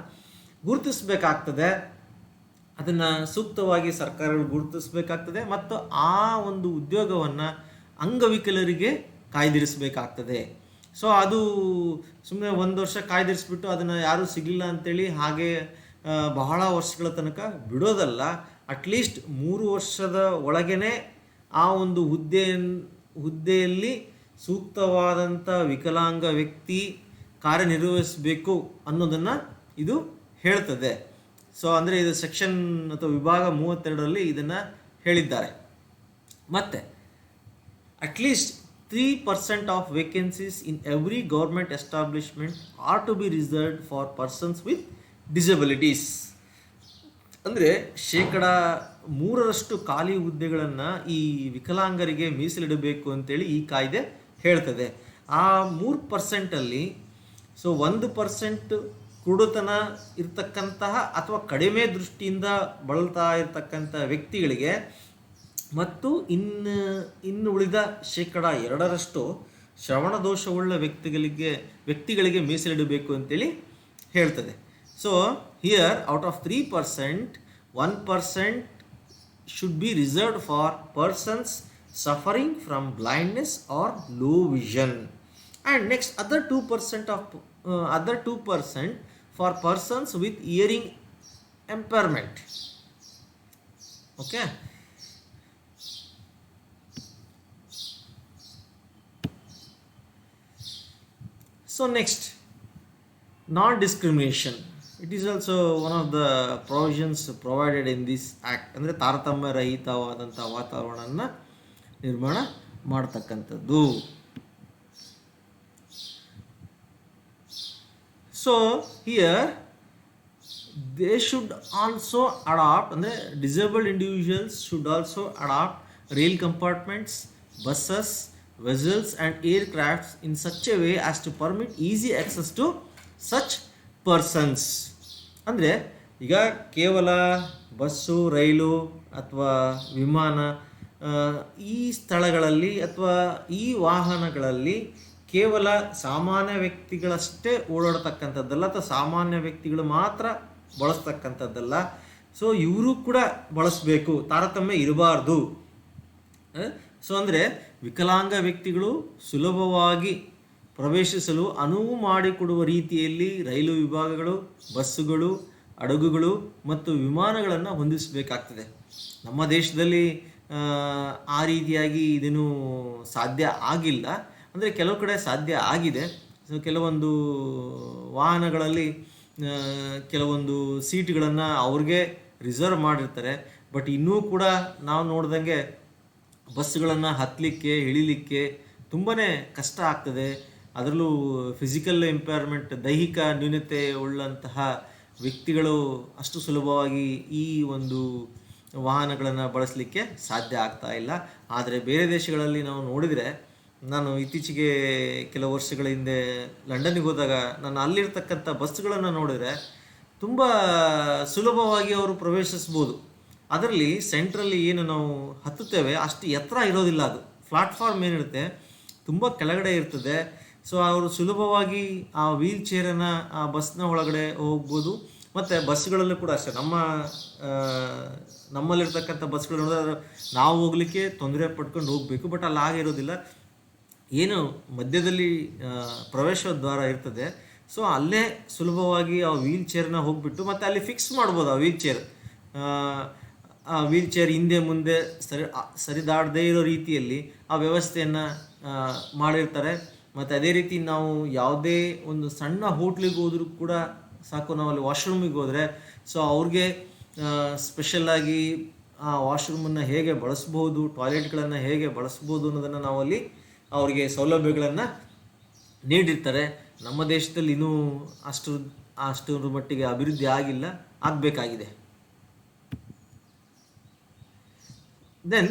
ಗುರುತಿಸಬೇಕಾಗ್ತದೆ. ಅದನ್ನು ಸೂಕ್ತವಾಗಿ ಸರ್ಕಾರಗಳು ಗುರುತಿಸಬೇಕಾಗ್ತದೆ ಮತ್ತು ಆ ಒಂದು ಉದ್ಯೋಗವನ್ನು ಅಂಗವಿಕಲರಿಗೆ ಕಾಯ್ದಿರಿಸಬೇಕಾಗ್ತದೆ. ಸೊ ಅದು ಸುಮ್ಮನೆ ಒಂದು ವರ್ಷ ಕಾಯ್ದಿರಿಸ್ಬಿಟ್ಟು ಅದನ್ನು ಯಾರೂ ಸಿಗಲಿಲ್ಲ ಅಂತೇಳಿ ಹಾಗೆ ಬಹಳ ವರ್ಷಗಳ ತನಕ ಬಿಡೋದಲ್ಲ. ಅಟ್ಲೀಸ್ಟ್ 3 ವರ್ಷದ ಒಳಗೇ ಆ ಒಂದು ಹುದ್ದೆಯಲ್ಲಿ ಸೂಕ್ತವಾದಂಥ ವಿಕಲಾಂಗ ವ್ಯಕ್ತಿ ಕಾರ್ಯನಿರ್ವಹಿಸಬೇಕು ಅನ್ನೋದನ್ನು ಇದು ಹೇಳ್ತದೆ. ಸೊ ಅಂದರೆ ಇದು ಸೆಕ್ಷನ್ ಅಥವಾ ವಿಭಾಗ 32ರಲ್ಲಿ ಇದನ್ನು ಹೇಳಿದ್ದಾರೆ. ಮತ್ತು at least 3% of vacancies in every government establishment are to be reserved for persons with disabilities. ಅಂದರೆ 3% ಖಾಲಿ ಹುದ್ದೆಗಳನ್ನು ಈ ವಿಕಲಾಂಗರಿಗೆ ಮೀಸಲಿಡಬೇಕು ಅಂತೇಳಿ ಈ ಕಾಯ್ದೆ ಹೇಳ್ತದೆ. ಆ 3%ಅಲ್ಲಿ ಸೊ 1% ಕುರುಡುತನ ಇರ್ತಕ್ಕಂತಹ ಅಥವಾ ಕಡಿಮೆ ದೃಷ್ಟಿಯಿಂದ ಬಳಲ್ತಾ ಇರತಕ್ಕಂಥ ವ್ಯಕ್ತಿಗಳಿಗೆ ಮತ್ತು ಇನ್ನು ಉಳಿದ 2% ಶ್ರವಣ ದೋಷವುಳ್ಳ ವ್ಯಕ್ತಿಗಳಿಗೆ ಮೀಸಲಿಡಬೇಕು ಅಂತೇಳಿ ಹೇಳ್ತದೆ. So here out of 3%, 1% should be reserved for persons suffering from blindness or low vision, and next other 2% for persons with hearing impairment. Okay, so next, non-discrimination. It is also one of the provisions provided in this act. ಅಂದರೆ ತಾರತಮ್ಯ ರಹಿತವಾದಂಥ ವಾತಾವರಣವನ್ನು ನಿರ್ಮಾಣ ಮಾಡ್ತಕ್ಕಂಥದ್ದು. So here they should also adopt, ಅಂದರೆ disabled individuals should also adopt rail compartments, buses, vessels and aircrafts in such a way as to permit easy access to such persons. ಅಂದರೆ ಈಗ ಕೇವಲ ಬಸ್ಸು, ರೈಲು ಅಥವಾ ವಿಮಾನ ಈ ಸ್ಥಳಗಳಲ್ಲಿ ಅಥವಾ ಈ ವಾಹನಗಳಲ್ಲಿ ಕೇವಲ ಸಾಮಾನ್ಯ ವ್ಯಕ್ತಿಗಳಷ್ಟೇ ಓಡಾಡ್ತಕ್ಕಂಥದ್ದಲ್ಲ ಅಥವಾ ಸಾಮಾನ್ಯ ವ್ಯಕ್ತಿಗಳು ಮಾತ್ರ ಬಳಸ್ತಕ್ಕಂಥದ್ದಲ್ಲ. ಸೊ ಇವರು ಕೂಡ ಬಳಸಬೇಕು, ತಾರತಮ್ಯ ಇರಬಾರ್ದು. ಸೊ ಅಂದರೆ ವಿಕಲಾಂಗ ವ್ಯಕ್ತಿಗಳು ಸುಲಭವಾಗಿ ಪ್ರವೇಶಿಸಲು ಅನುವು ಮಾಡಿಕೊಡುವ ರೀತಿಯಲ್ಲಿ ರೈಲು ವಿಭಾಗಗಳು, ಬಸ್ಸುಗಳು, ಹಡಗುಗಳು ಮತ್ತು ವಿಮಾನಗಳನ್ನು ಹೊಂದಿಸಬೇಕಾಗ್ತದೆ. ನಮ್ಮ ದೇಶದಲ್ಲಿ ಆ ರೀತಿಯಾಗಿ ಇದನ್ನು ಸಾಧ್ಯ ಆಗಿಲ್ಲ. ಅಂದರೆ ಕೆಲವು ಕಡೆ ಸಾಧ್ಯ ಆಗಿದೆ. ಸೊ ಕೆಲವೊಂದು ವಾಹನಗಳಲ್ಲಿ ಕೆಲವೊಂದು ಸೀಟ್ಗಳನ್ನು ಅವ್ರಿಗೆ ರಿಸರ್ವ್ ಮಾಡಿರ್ತಾರೆ. ಬಟ್ ಇನ್ನೂ ಕೂಡ ನಾವು ನೋಡ್ದಂಗೆ ಬಸ್ಸುಗಳನ್ನು ಹತ್ತಲಿಕ್ಕೆ ಇಳಿಲಿಕ್ಕೆ ತುಂಬಾ ಕಷ್ಟ ಆಗ್ತದೆ. ಅದರಲ್ಲೂ ಫಿಸಿಕಲ್ ಇಂಪೇರ್ಮೆಂಟ್, ದೈಹಿಕ ನ್ಯೂನತೆ ಉಳ್ಳಂತಹ ವ್ಯಕ್ತಿಗಳು ಅಷ್ಟು ಸುಲಭವಾಗಿ ಈ ಒಂದು ವಾಹನಗಳನ್ನು ಬಳಸಲಿಕ್ಕೆ ಸಾಧ್ಯ ಆಗ್ತಾ ಇಲ್ಲ. ಆದರೆ ಬೇರೆ ದೇಶಗಳಲ್ಲಿ ನಾವು ನೋಡಿದರೆ, ನಾನು ಇತ್ತೀಚೆಗೆ ಕೆಲವು ವರ್ಷಗಳ ಹಿಂದೆ ಲಂಡನ್ನಿಗೆ ಹೋದಾಗ ನಾನು ಅಲ್ಲಿರ್ತಕ್ಕಂಥ ಬಸ್ಸುಗಳನ್ನು ನೋಡಿದರೆ ತುಂಬ ಸುಲಭವಾಗಿ ಅವರು ಪ್ರವೇಶಿಸ್ಬೋದು. ಅದರಲ್ಲಿ ಸೆಂಟ್ರಲ್ಲಿ ಏನು ನಾವು ಹತ್ತುತ್ತೇವೆ ಅಷ್ಟು ಎತ್ತರ ಇರೋದಿಲ್ಲ ಅದು. ಪ್ಲಾಟ್ಫಾರ್ಮ್ ಏನಿರುತ್ತೆ ತುಂಬ ಕೆಳಗಡೆ ಇರ್ತದೆ. ಸೊ ಅವರು ಸುಲಭವಾಗಿ ಆ ವೀಲ್ ಚೇರನ್ನು ಆ ಬಸ್ನ ಒಳಗಡೆ ಹೋಗ್ಬೋದು. ಮತ್ತು ಬಸ್ಗಳಲ್ಲೂ ಕೂಡ ಅಷ್ಟೇ, ನಮ್ಮಲ್ಲಿರ್ತಕ್ಕಂಥ ಬಸ್ಗಳು ನೋಡಿದ್ರೆ ನಾವು ಹೋಗ್ಲಿಕ್ಕೆ ತೊಂದರೆ ಪಡ್ಕೊಂಡು ಹೋಗಬೇಕು, ಬಟ್ ಅಲ್ಲಿ ಆಗಿರೋದಿಲ್ಲ. ಏನು ಮಧ್ಯದಲ್ಲಿ ಪ್ರವೇಶ ದ್ವಾರ ಇರ್ತದೆ, ಸೊ ಅಲ್ಲೇ ಸುಲಭವಾಗಿ ಆ ವೀಲ್ ಚೇರ್ನ ಹೋಗ್ಬಿಟ್ಟು ಮತ್ತು ಅಲ್ಲಿ ಫಿಕ್ಸ್ ಮಾಡ್ಬೋದು. ಆ ವೀಲ್ ಚೇರ್ ಹಿಂದೆ ಮುಂದೆ ಸರಿದಾಡದೇ ಇರೋ ರೀತಿಯಲ್ಲಿ ಆ ವ್ಯವಸ್ಥೆಯನ್ನು ಮಾಡಿರ್ತಾರೆ. ಮತ್ತು ಅದೇ ರೀತಿ ನಾವು ಯಾವುದೇ ಒಂದು ಸಣ್ಣ ಹೋಟ್ಲಿಗೆ ಹೋದ್ರೂ ಕೂಡ ಸಾಕು, ನಾವು ಅಲ್ಲಿ ವಾಶ್ರೂಮಿಗೆ ಹೋದರೆ ಸೊ ಅವ್ರಿಗೆ ಸ್ಪೆಷಲ್ಲಾಗಿ ಆ ವಾಶ್ರೂಮನ್ನು ಹೇಗೆ ಬಳಸ್ಬೋದು, ಟಾಯ್ಲೆಟ್ಗಳನ್ನು ಹೇಗೆ ಬಳಸ್ಬೋದು ಅನ್ನೋದನ್ನು ನಾವಲ್ಲಿ ಅವರಿಗೆ ಸೌಲಭ್ಯಗಳನ್ನು ನೀಡಿರ್ತಾರೆ. ನಮ್ಮ ದೇಶದಲ್ಲಿ ಇನ್ನೂ ಅಷ್ಟರ ಮಟ್ಟಿಗೆ ಅಭಿವೃದ್ಧಿ ಆಗಬೇಕಾಗಿದೆ. Then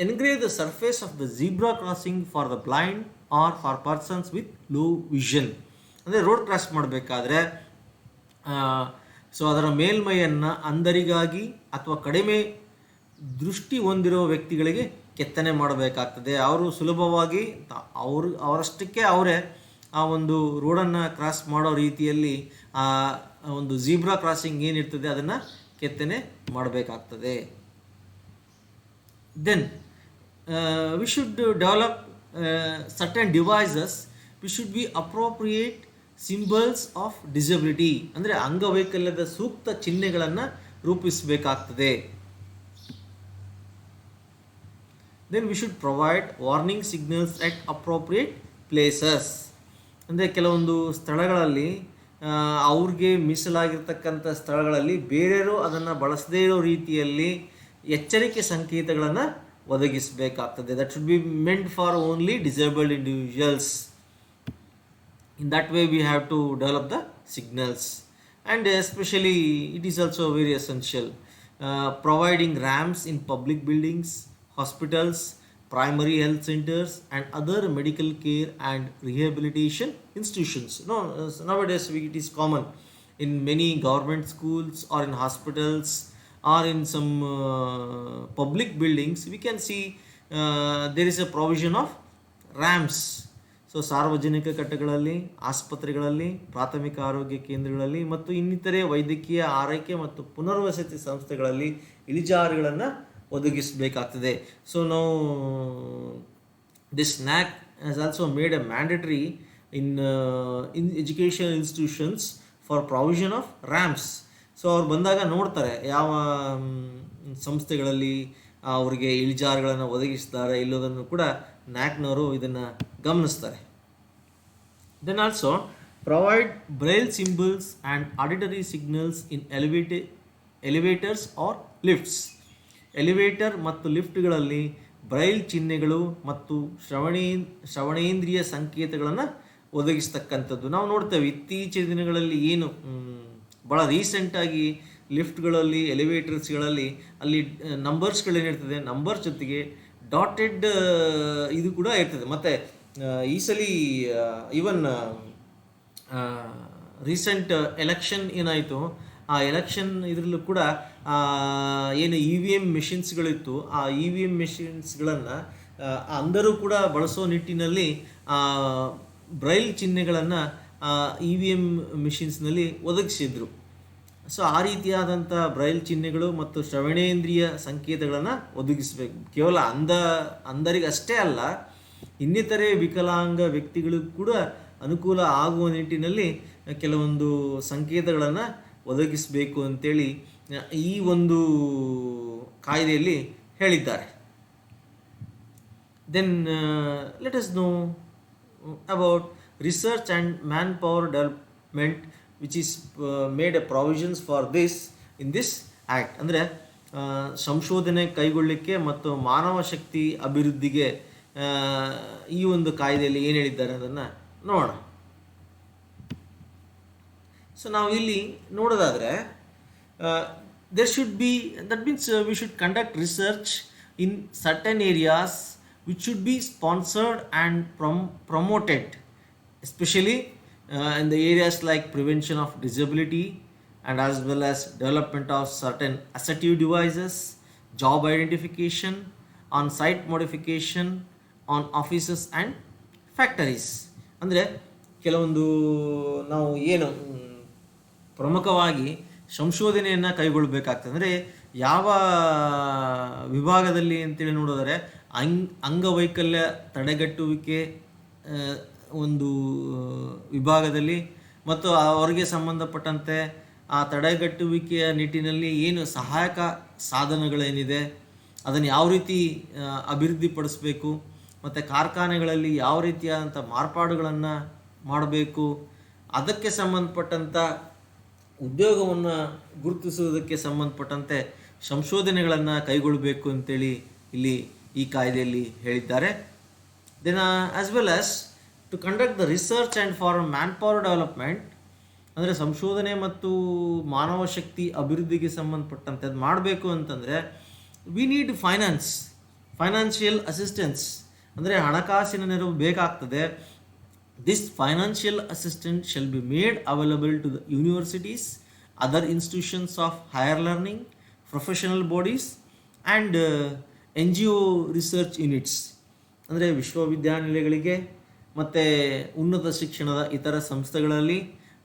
engrave the surface of the zebra crossing for the blind or for persons with low vision. ಅಂದರೆ ರೋಡ್ ಕ್ರಾಸ್ ಮಾಡಬೇಕಾದ್ರೆ ಸೊ ಅದರ ಮೇಲ್ಮೈಯನ್ನು ಅಂಧರಿಗಾಗಿ ಅಥವಾ ಕಡಿಮೆ ದೃಷ್ಟಿ ಹೊಂದಿರೋ ವ್ಯಕ್ತಿಗಳಿಗೆ ಕೆತ್ತನೆ ಮಾಡಬೇಕಾಗ್ತದೆ. ಅವರು ಸುಲಭವಾಗಿ ಅವರಷ್ಟಕ್ಕೆ ಅವರೇ ಆ ಒಂದು ರೋಡನ್ನು ಕ್ರಾಸ್ ಮಾಡೋ ರೀತಿಯಲ್ಲಿ ಆ ಒಂದು ಜೀಬ್ರಾ ಕ್ರಾಸಿಂಗ್ ಏನಿರ್ತದೆ ಅದನ್ನು ಕೆತ್ತನೆ ಮಾಡಬೇಕಾಗ್ತದೆ. Then we should develop certain devices. We should be appropriate symbols of disability. ಅಂದರೆ ಅಂಗವೈಕಲ್ಯದ ಸೂಕ್ತ ಚಿಹ್ನೆಗಳನ್ನು ರೂಪಿಸಬೇಕಾಗ್ತದೆ. Then we should provide warning signals at appropriate places. ಅಂದರೆ ಕೆಲವೊಂದು ಸ್ಥಳಗಳಲ್ಲಿ ಅವ್ರಿಗೆ ಮೀಸಲಾಗಿರ್ತಕ್ಕಂಥ ಸ್ಥಳಗಳಲ್ಲಿ ಬೇರೆಯವರು ಅದನ್ನು ಬಳಸದೇ ಇರೋ ರೀತಿಯಲ್ಲಿ ಎಚ್ಚರಿಕೆ ಸಂಕೇತಗಳನ್ನು ಒದಗಿಸಬೇಕಾಗ್ತದೆ. That should be meant for only disabled individuals. In that way we have to develop the signals. And especially it is also very essential providing ramps in public buildings, hospitals, primary health centers and other medical care and rehabilitation institutions. Nowadays it is common in many government schools or in hospitals or in some public buildings we can see there is a provision of ramps. So ಸಾರ್ವಜನಿಕ ಕಟ್ಟಡಗಳಲ್ಲಿ, ಆಸ್ಪತ್ರೆಗಳಲ್ಲಿ, ಪ್ರಾಥಮಿಕ ಆರೋಗ್ಯ ಕೇಂದ್ರಗಳಲ್ಲಿ ಮತ್ತು ಇನ್ನಿತರೆ ವೈದ್ಯಕೀಯ ಆರೈಕೆ ಮತ್ತು ಪುನರ್ವಸತಿ ಸಂಸ್ಥೆಗಳಲ್ಲಿ ಇಳಿಜಾರುಗಳನ್ನು ಒದಗಿಸಬೇಕಾಗ್ತದೆ. ಸೊ ನಾವು this NAC has also made a mandatory in educational institutions for provision of ramps. So ಅವ್ರು ಬಂದಾಗ ನೋಡ್ತಾರೆ ಯಾವ ಸಂಸ್ಥೆಗಳಲ್ಲಿ ಅವರಿಗೆ ಇಳಿಜಾರುಗಳನ್ನು ಒದಗಿಸ್ತಾರೆ ಇಲ್ಲೋದನ್ನು ಕೂಡ NACನವರು ಇದನ್ನು ಗಮನಿಸ್ತಾರೆ. Then also provide braille symbols and auditory signals in elevators or lifts. Elevator ಮತ್ತು ಲಿಫ್ಟ್ಗಳಲ್ಲಿ ಬ್ರೈಲ್ ಚಿಹ್ನೆಗಳು ಮತ್ತು ಶ್ರವಣೇಂದ್ರಿಯ ಸಂಕೇತಗಳನ್ನು ಒದಗಿಸ್ತಕ್ಕಂಥದ್ದು ನಾವು ನೋಡ್ತೇವೆ. ಇತ್ತೀಚಿನ ದಿನಗಳಲ್ಲಿ ಏನು ಭಾಳ ರೀಸೆಂಟಾಗಿ ಲಿಫ್ಟ್ಗಳಲ್ಲಿ, ಎಲಿವೇಟರ್ಸ್ಗಳಲ್ಲಿ ಅಲ್ಲಿ ನಂಬರ್ಸ್ಗಳೇನಿರ್ತದೆ, ನಂಬರ್ ಜೊತೆಗೆ ಡಾಟೆಡ್ ಇದು ಕೂಡ ಇರ್ತದೆ. ಮತ್ತು ಈ ಸಲ ಈವನ್ ರೀಸೆಂಟ್ ಎಲೆಕ್ಷನ್ ಏನಾಯಿತು, ಆ ಎಲೆಕ್ಷನ್ ಇದರಲ್ಲೂ ಕೂಡ ಏನು EVM ಮೆಷಿನ್ಸ್ಗಳಿತ್ತು, ಆ EVM ಮೆಷಿನ್ಸ್ಗಳನ್ನು ಅಂಧರು ಕೂಡ ಬಳಸೋ ನಿಟ್ಟಿನಲ್ಲಿ ಬ್ರೈಲ್ ಚಿಹ್ನೆಗಳನ್ನು EVM ಮೆಷಿನ್ಸ್ನಲ್ಲಿ ಒದಗಿಸಿದ್ರು. ಸೊ ಆ ರೀತಿಯಾದಂಥ ಬ್ರೈಲ್ ಚಿಹ್ನೆಗಳು ಮತ್ತು ಶ್ರವಣೇಂದ್ರಿಯ ಸಂಕೇತಗಳನ್ನು ಒದಗಿಸಬೇಕು. ಕೇವಲ ಅಂಧರಿಗೆ ಅಷ್ಟೇ ಅಲ್ಲ, ಇನ್ನಿತರೆ ವಿಕಲಾಂಗ ವ್ಯಕ್ತಿಗಳಿಗೂ ಕೂಡ ಅನುಕೂಲ ಆಗುವ ನಿಟ್ಟಿನಲ್ಲಿ ಕೆಲವೊಂದು ಸಂಕೇತಗಳನ್ನು ಒದಗಿಸಬೇಕು ಅಂತೇಳಿ ಈ ಒಂದು ಕಾಯ್ದೆಯಲ್ಲಿ ಹೇಳಿದ್ದಾರೆ. Then let us know about research and manpower development which is made a provisions for this in this act. ಅಂದರೆ ಸಂಶೋಧನೆ ಕೈಗೊಳ್ಳಲಿಕ್ಕೆ ಮತ್ತು ಮಾನವ ಶಕ್ತಿ ಅಭಿವೃದ್ಧಿಗೆ ಈ ಒಂದು ಕಾಯ್ದೆಯಲ್ಲಿ ಏನು ಹೇಳಿದ್ದಾರೆ ಅದನ್ನು ನೋಡೋಣ. ಸೊ ನಾವು ಇಲ್ಲಿ ನೋಡೋದಾದರೆ there should be, that means we should conduct research in certain areas which should be sponsored and promoted, especially in the areas like prevention of disability and as well as development of certain assistive devices, job identification, on-site modification on offices and factories. ಅಂದರೆ ಕೆಲವೊಂದು ನಾವು ಏನು ಪ್ರಮುಖವಾಗಿ ಸಂಶೋಧನೆಯನ್ನು ಕೈಗೊಳ್ಳಬೇಕಾಗ್ತದೆ. ಅಂದರೆ ಯಾವ ವಿಭಾಗದಲ್ಲಿ ಅಂತೇಳಿ ನೋಡಿದರೆ ಅಂಗವೈಕಲ್ಯ ತಡೆಗಟ್ಟುವಿಕೆ ಒಂದು ವಿಭಾಗದಲ್ಲಿ, ಮತ್ತು ಅವರಿಗೆ ಸಂಬಂಧಪಟ್ಟಂತೆ ಆ ತಡೆಗಟ್ಟುವಿಕೆಯ ನಿಟ್ಟಿನಲ್ಲಿ ಏನು ಸಹಾಯಕ ಸಾಧನಗಳೇನಿದೆ ಅದನ್ನು ಯಾವ ರೀತಿ ಅಭಿವೃದ್ಧಿಪಡಿಸಬೇಕು, ಮತ್ತು ಕಾರ್ಖಾನೆಗಳಲ್ಲಿ ಯಾವ ರೀತಿಯಾದಂಥ ಮಾರ್ಪಾಡುಗಳನ್ನು ಮಾಡಬೇಕು, ಅದಕ್ಕೆ ಸಂಬಂಧಪಟ್ಟಂಥ ಉದ್ಯೋಗವನ್ನು ಗುರುತಿಸುವುದಕ್ಕೆ ಸಂಬಂಧಪಟ್ಟಂತೆ ಸಂಶೋಧನೆಗಳನ್ನು ಕೈಗೊಳ್ಳಬೇಕು ಅಂತೇಳಿ ಇಲ್ಲಿ ಈ ಕಾಯ್ದೆಯಲ್ಲಿ ಹೇಳಿದ್ದಾರೆ. Then as well as to conduct the research and for manpower development, ಅಂದರೆ ಸಂಶೋಧನೆ ಮತ್ತು ಮಾನವ ಶಕ್ತಿ ಅಭಿವೃದ್ಧಿಗೆ ಸಂಬಂಧಪಟ್ಟಂತೆ ಅದು ಮಾಡಬೇಕು ಅಂತಂದರೆ ವಿ ನೀಡ್ ಫೈನಾನ್ಷಿಯಲ್ ಅಸಿಸ್ಟೆನ್ಸ್, ಅಂದರೆ ಹಣಕಾಸಿನ ನೆರವು ಬೇಕಾಗ್ತದೆ. This financial assistant shall be made available to the universities, other institutions of higher learning, professional bodies and NGO research units. ಅಂದರೆ ವಿಶ್ವವಿದ್ಯಾನಿಲಯಗಳಿಗೆ ಮತ್ತು ಉನ್ನತ ಶಿಕ್ಷಣದ ಇತರ ಸಂಸ್ಥೆಗಳಲ್ಲಿ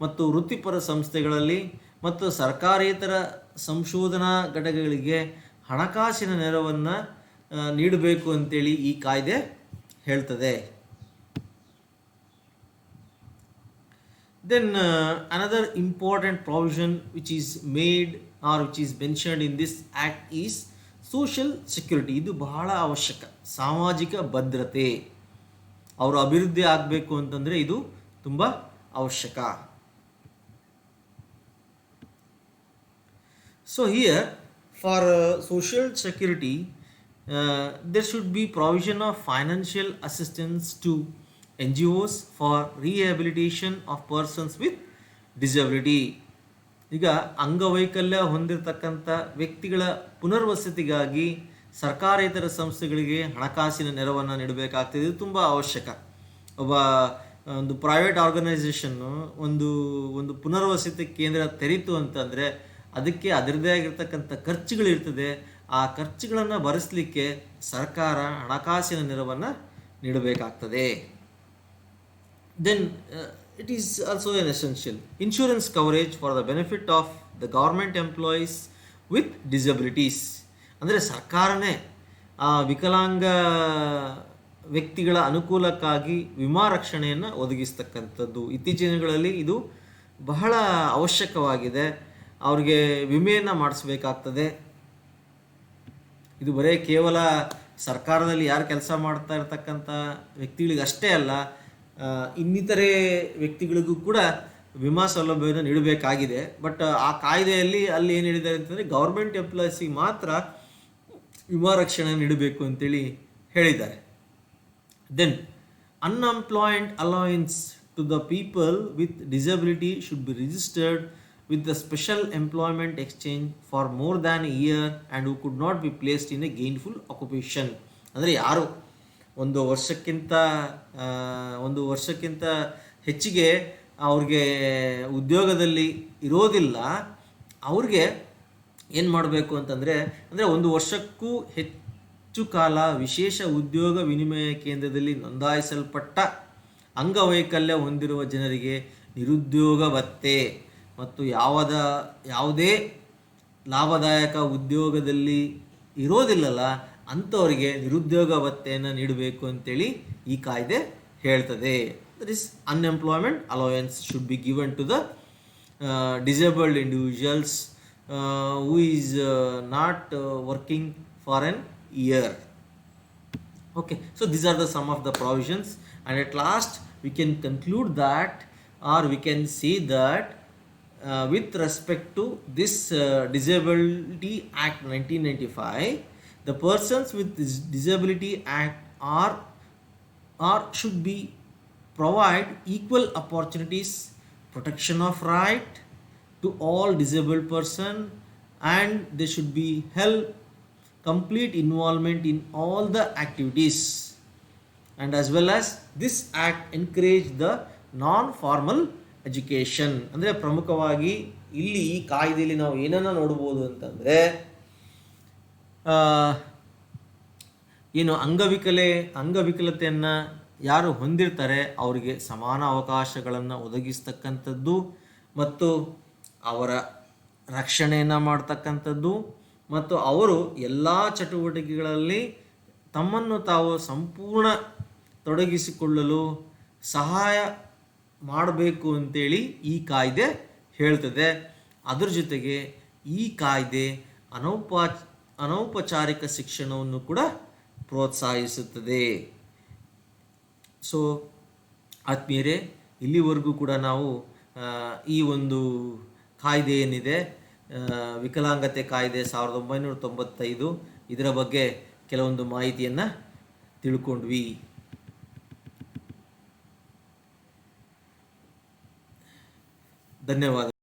ಮತ್ತು ವೃತ್ತಿಪರ ಸಂಸ್ಥೆಗಳಲ್ಲಿ ಮತ್ತು ಸರ್ಕಾರೇತರ ಸಂಶೋಧನಾ ಘಟಕಗಳಿಗೆ ಹಣಕಾಸಿನ ನೆರವನ್ನು ನೀಡಬೇಕು ಅಂತೇಳಿ ಈ ಕಾಯ್ದೆ ಹೇಳ್ತದೆ. Then another important provision which is made or which is mentioned in this act is social security. ಇದು ಬಹಳ ಅವಶ್ಯಕ. ಸಾಮಾಜಿಕ ಭದ್ರತೆ ಅವರು ಅಭಿವೃದ್ಧಿ ಆಗಬೇಕು ಅಂತಂದರೆ ಇದು ತುಂಬ ಅವಶ್ಯಕ. So here for social security there should be provision of financial assistance to NGOs for rehabilitation of persons with disability. ಈಗ ಅಂಗವೈಕಲ್ಯ ಹೊಂದಿರತಕ್ಕಂಥ ವ್ಯಕ್ತಿಗಳ ಪುನರ್ವಸತಿಗಾಗಿ ಸರ್ಕಾರೇತರ ಸಂಸ್ಥೆಗಳಿಗೆ ಹಣಕಾಸಿನ ನೆರವನ್ನು ನೀಡಬೇಕಾಗ್ತದೆ. ಇದು ತುಂಬ ಅವಶ್ಯಕ. ಒಂದು ಪ್ರೈವೇಟ್ ಆರ್ಗನೈಸೇಷನ್ನು ಒಂದು ಪುನರ್ವಸತಿ ಕೇಂದ್ರ ತೆರೀತು ಅಂತಂದರೆ ಅದಕ್ಕೆ ಅದರದೇ ಆಗಿರ್ತಕ್ಕಂಥ ಖರ್ಚುಗಳಿರ್ತದೆ. ಆ ಖರ್ಚುಗಳನ್ನು ಭರಿಸಲಿಕ್ಕೆ ಸರ್ಕಾರ ಹಣಕಾಸಿನ ನೆರವನ್ನು ನೀಡಬೇಕಾಗ್ತದೆ. Then it is also an essential insurance coverage for the benefit of the government employees with disabilities. ಅಂದರೆ ಸರ್ಕಾರನೇ ವಿಕಲಾಂಗ ವ್ಯಕ್ತಿಗಳ ಅನುಕೂಲಕ್ಕಾಗಿ ವಿಮಾ ರಕ್ಷಣೆಯನ್ನು ಒದಗಿಸ್ತಕ್ಕಂಥದ್ದು. ಇತ್ತೀಚಿನ ದಿನಗಳಲ್ಲಿ ಇದು ಬಹಳ ಅವಶ್ಯಕವಾಗಿದೆ. ಅವ್ರಿಗೆ ವಿಮೆಯನ್ನು ಮಾಡಿಸ್ಬೇಕಾಗ್ತದೆ. ಇದು ಬರೀ ಕೇವಲ ಸರ್ಕಾರದಲ್ಲಿ ಯಾರು ಕೆಲಸ ಮಾಡ್ತಾ ಇರ್ತಕ್ಕಂಥ ವ್ಯಕ್ತಿಗಳಿಗೆ ಅಷ್ಟೇ ಅಲ್ಲ, ಇನ್ನಿತರೆ ವ್ಯಕ್ತಿಗಳಿಗೂ ಕೂಡ ವಿಮಾ ಸೌಲಭ್ಯವನ್ನು ನೀಡಬೇಕಾಗಿದೆ. ಬಟ್ ಆ ಕಾಯ್ದೆಯಲ್ಲಿ ಅಲ್ಲಿ ಏನು ಹೇಳಿದ್ದಾರೆ ಅಂತಂದರೆ ಗೌರ್ಮೆಂಟ್ ಎಂಪ್ಲಾಯೀಸಿಗೆ ಮಾತ್ರ ವಿಮಾ ರಕ್ಷಣೆ ನೀಡಬೇಕು ಅಂತೇಳಿ ಹೇಳಿದ್ದಾರೆ. Then unemployed allowance to the people with disability should be registered with the special employment exchange for more than a year and who could not be placed in a gainful occupation. ಅಂದರೆ ಯಾರು ಒಂದು ವರ್ಷಕ್ಕಿಂತ ಹೆಚ್ಚಿಗೆ ಅವ್ರಿಗೆ ಉದ್ಯೋಗದಲ್ಲಿ ಇರೋದಿಲ್ಲ, ಅವ್ರಿಗೆ ಏನು ಮಾಡಬೇಕು ಅಂತಂದರೆ ಒಂದು ವರ್ಷಕ್ಕೂ ಹೆಚ್ಚು ಕಾಲ ವಿಶೇಷ ಉದ್ಯೋಗ ವಿನಿಮಯ ಕೇಂದ್ರದಲ್ಲಿ ನೋಂದಾಯಿಸಲ್ಪಟ್ಟ ಅಂಗವೈಕಲ್ಯ ಹೊಂದಿರುವ ಜನರಿಗೆ ನಿರುದ್ಯೋಗ ಭತ್ಯೆ ಮತ್ತು ಯಾವುದೇ ಲಾಭದಾಯಕ ಉದ್ಯೋಗದಲ್ಲಿ ಇರೋದಿಲ್ಲಲ್ಲ ಅಂಥವರಿಗೆ ನಿರುದ್ಯೋಗ ಭತ್ಯೆಯನ್ನು ನೀಡಬೇಕು ಅಂತೇಳಿ ಈ ಕಾಯ್ದೆ ಹೇಳ್ತದೆ. That is unemployment allowance should be given to the disabled individuals who is not working for an year. Okay, so these are the some of the provisions, and at last we can conclude that, or we can say that with respect to this Disability Act 1995, the Persons with Disability Act are should be provide equal opportunities, protection of right to all disabled person, and they should be held complete involvement in all the activities, and as well as this act encourage the non-formal education. ಅಂದರೆ ಪ್ರಮುಖವಾಗಿ ಇಲ್ಲಿ ಈ ಕಾಯ್ದೆಯಲ್ಲಿ ನಾವು ಏನನ್ನು ನೋಡ್ಬೋದು ಅಂತಂದರೆ ಏನು ಅಂಗವಿಕಲತೆಯನ್ನು ಯಾರು ಹೊಂದಿರ್ತಾರೆ ಅವರಿಗೆ ಸಮಾನ ಅವಕಾಶಗಳನ್ನು ಒದಗಿಸ್ತಕ್ಕಂಥದ್ದು ಮತ್ತು ಅವರ ರಕ್ಷಣೆಯನ್ನು ಮಾಡ್ತಕ್ಕಂಥದ್ದು ಮತ್ತು ಅವರು ಎಲ್ಲ ಚಟುವಟಿಕೆಗಳಲ್ಲಿ ತಮ್ಮನ್ನು ತಾವು ಸಂಪೂರ್ಣ ತೊಡಗಿಸಿಕೊಳ್ಳಲು ಸಹಾಯ ಮಾಡಬೇಕು ಅಂತೇಳಿ ಈ ಕಾಯ್ದೆ ಹೇಳ್ತದೆ. ಅದ್ರ ಜೊತೆಗೆ ಈ ಕಾಯ್ದೆ ಅನೌಪಚಾರಿಕ ಶಿಕ್ಷಣವನ್ನು ಕೂಡ ಪ್ರೋತ್ಸಾಹಿಸುತ್ತದೆ. ಸೊ ಆತ್ಮೀಯರೇ, ಇಲ್ಲಿವರೆಗೂ ಕೂಡ ನಾವು ಈ ಒಂದು ಕಾಯ್ದೆ ಏನಿದೆ, ವಿಕಲಾಂಗತೆ ಕಾಯ್ದೆ 1995, ಇದರ ಬಗ್ಗೆ ಕೆಲವೊಂದು ಮಾಹಿತಿಯನ್ನು ತಿಳ್ಕೊಂಡ್ವಿ. ಧನ್ಯವಾದ.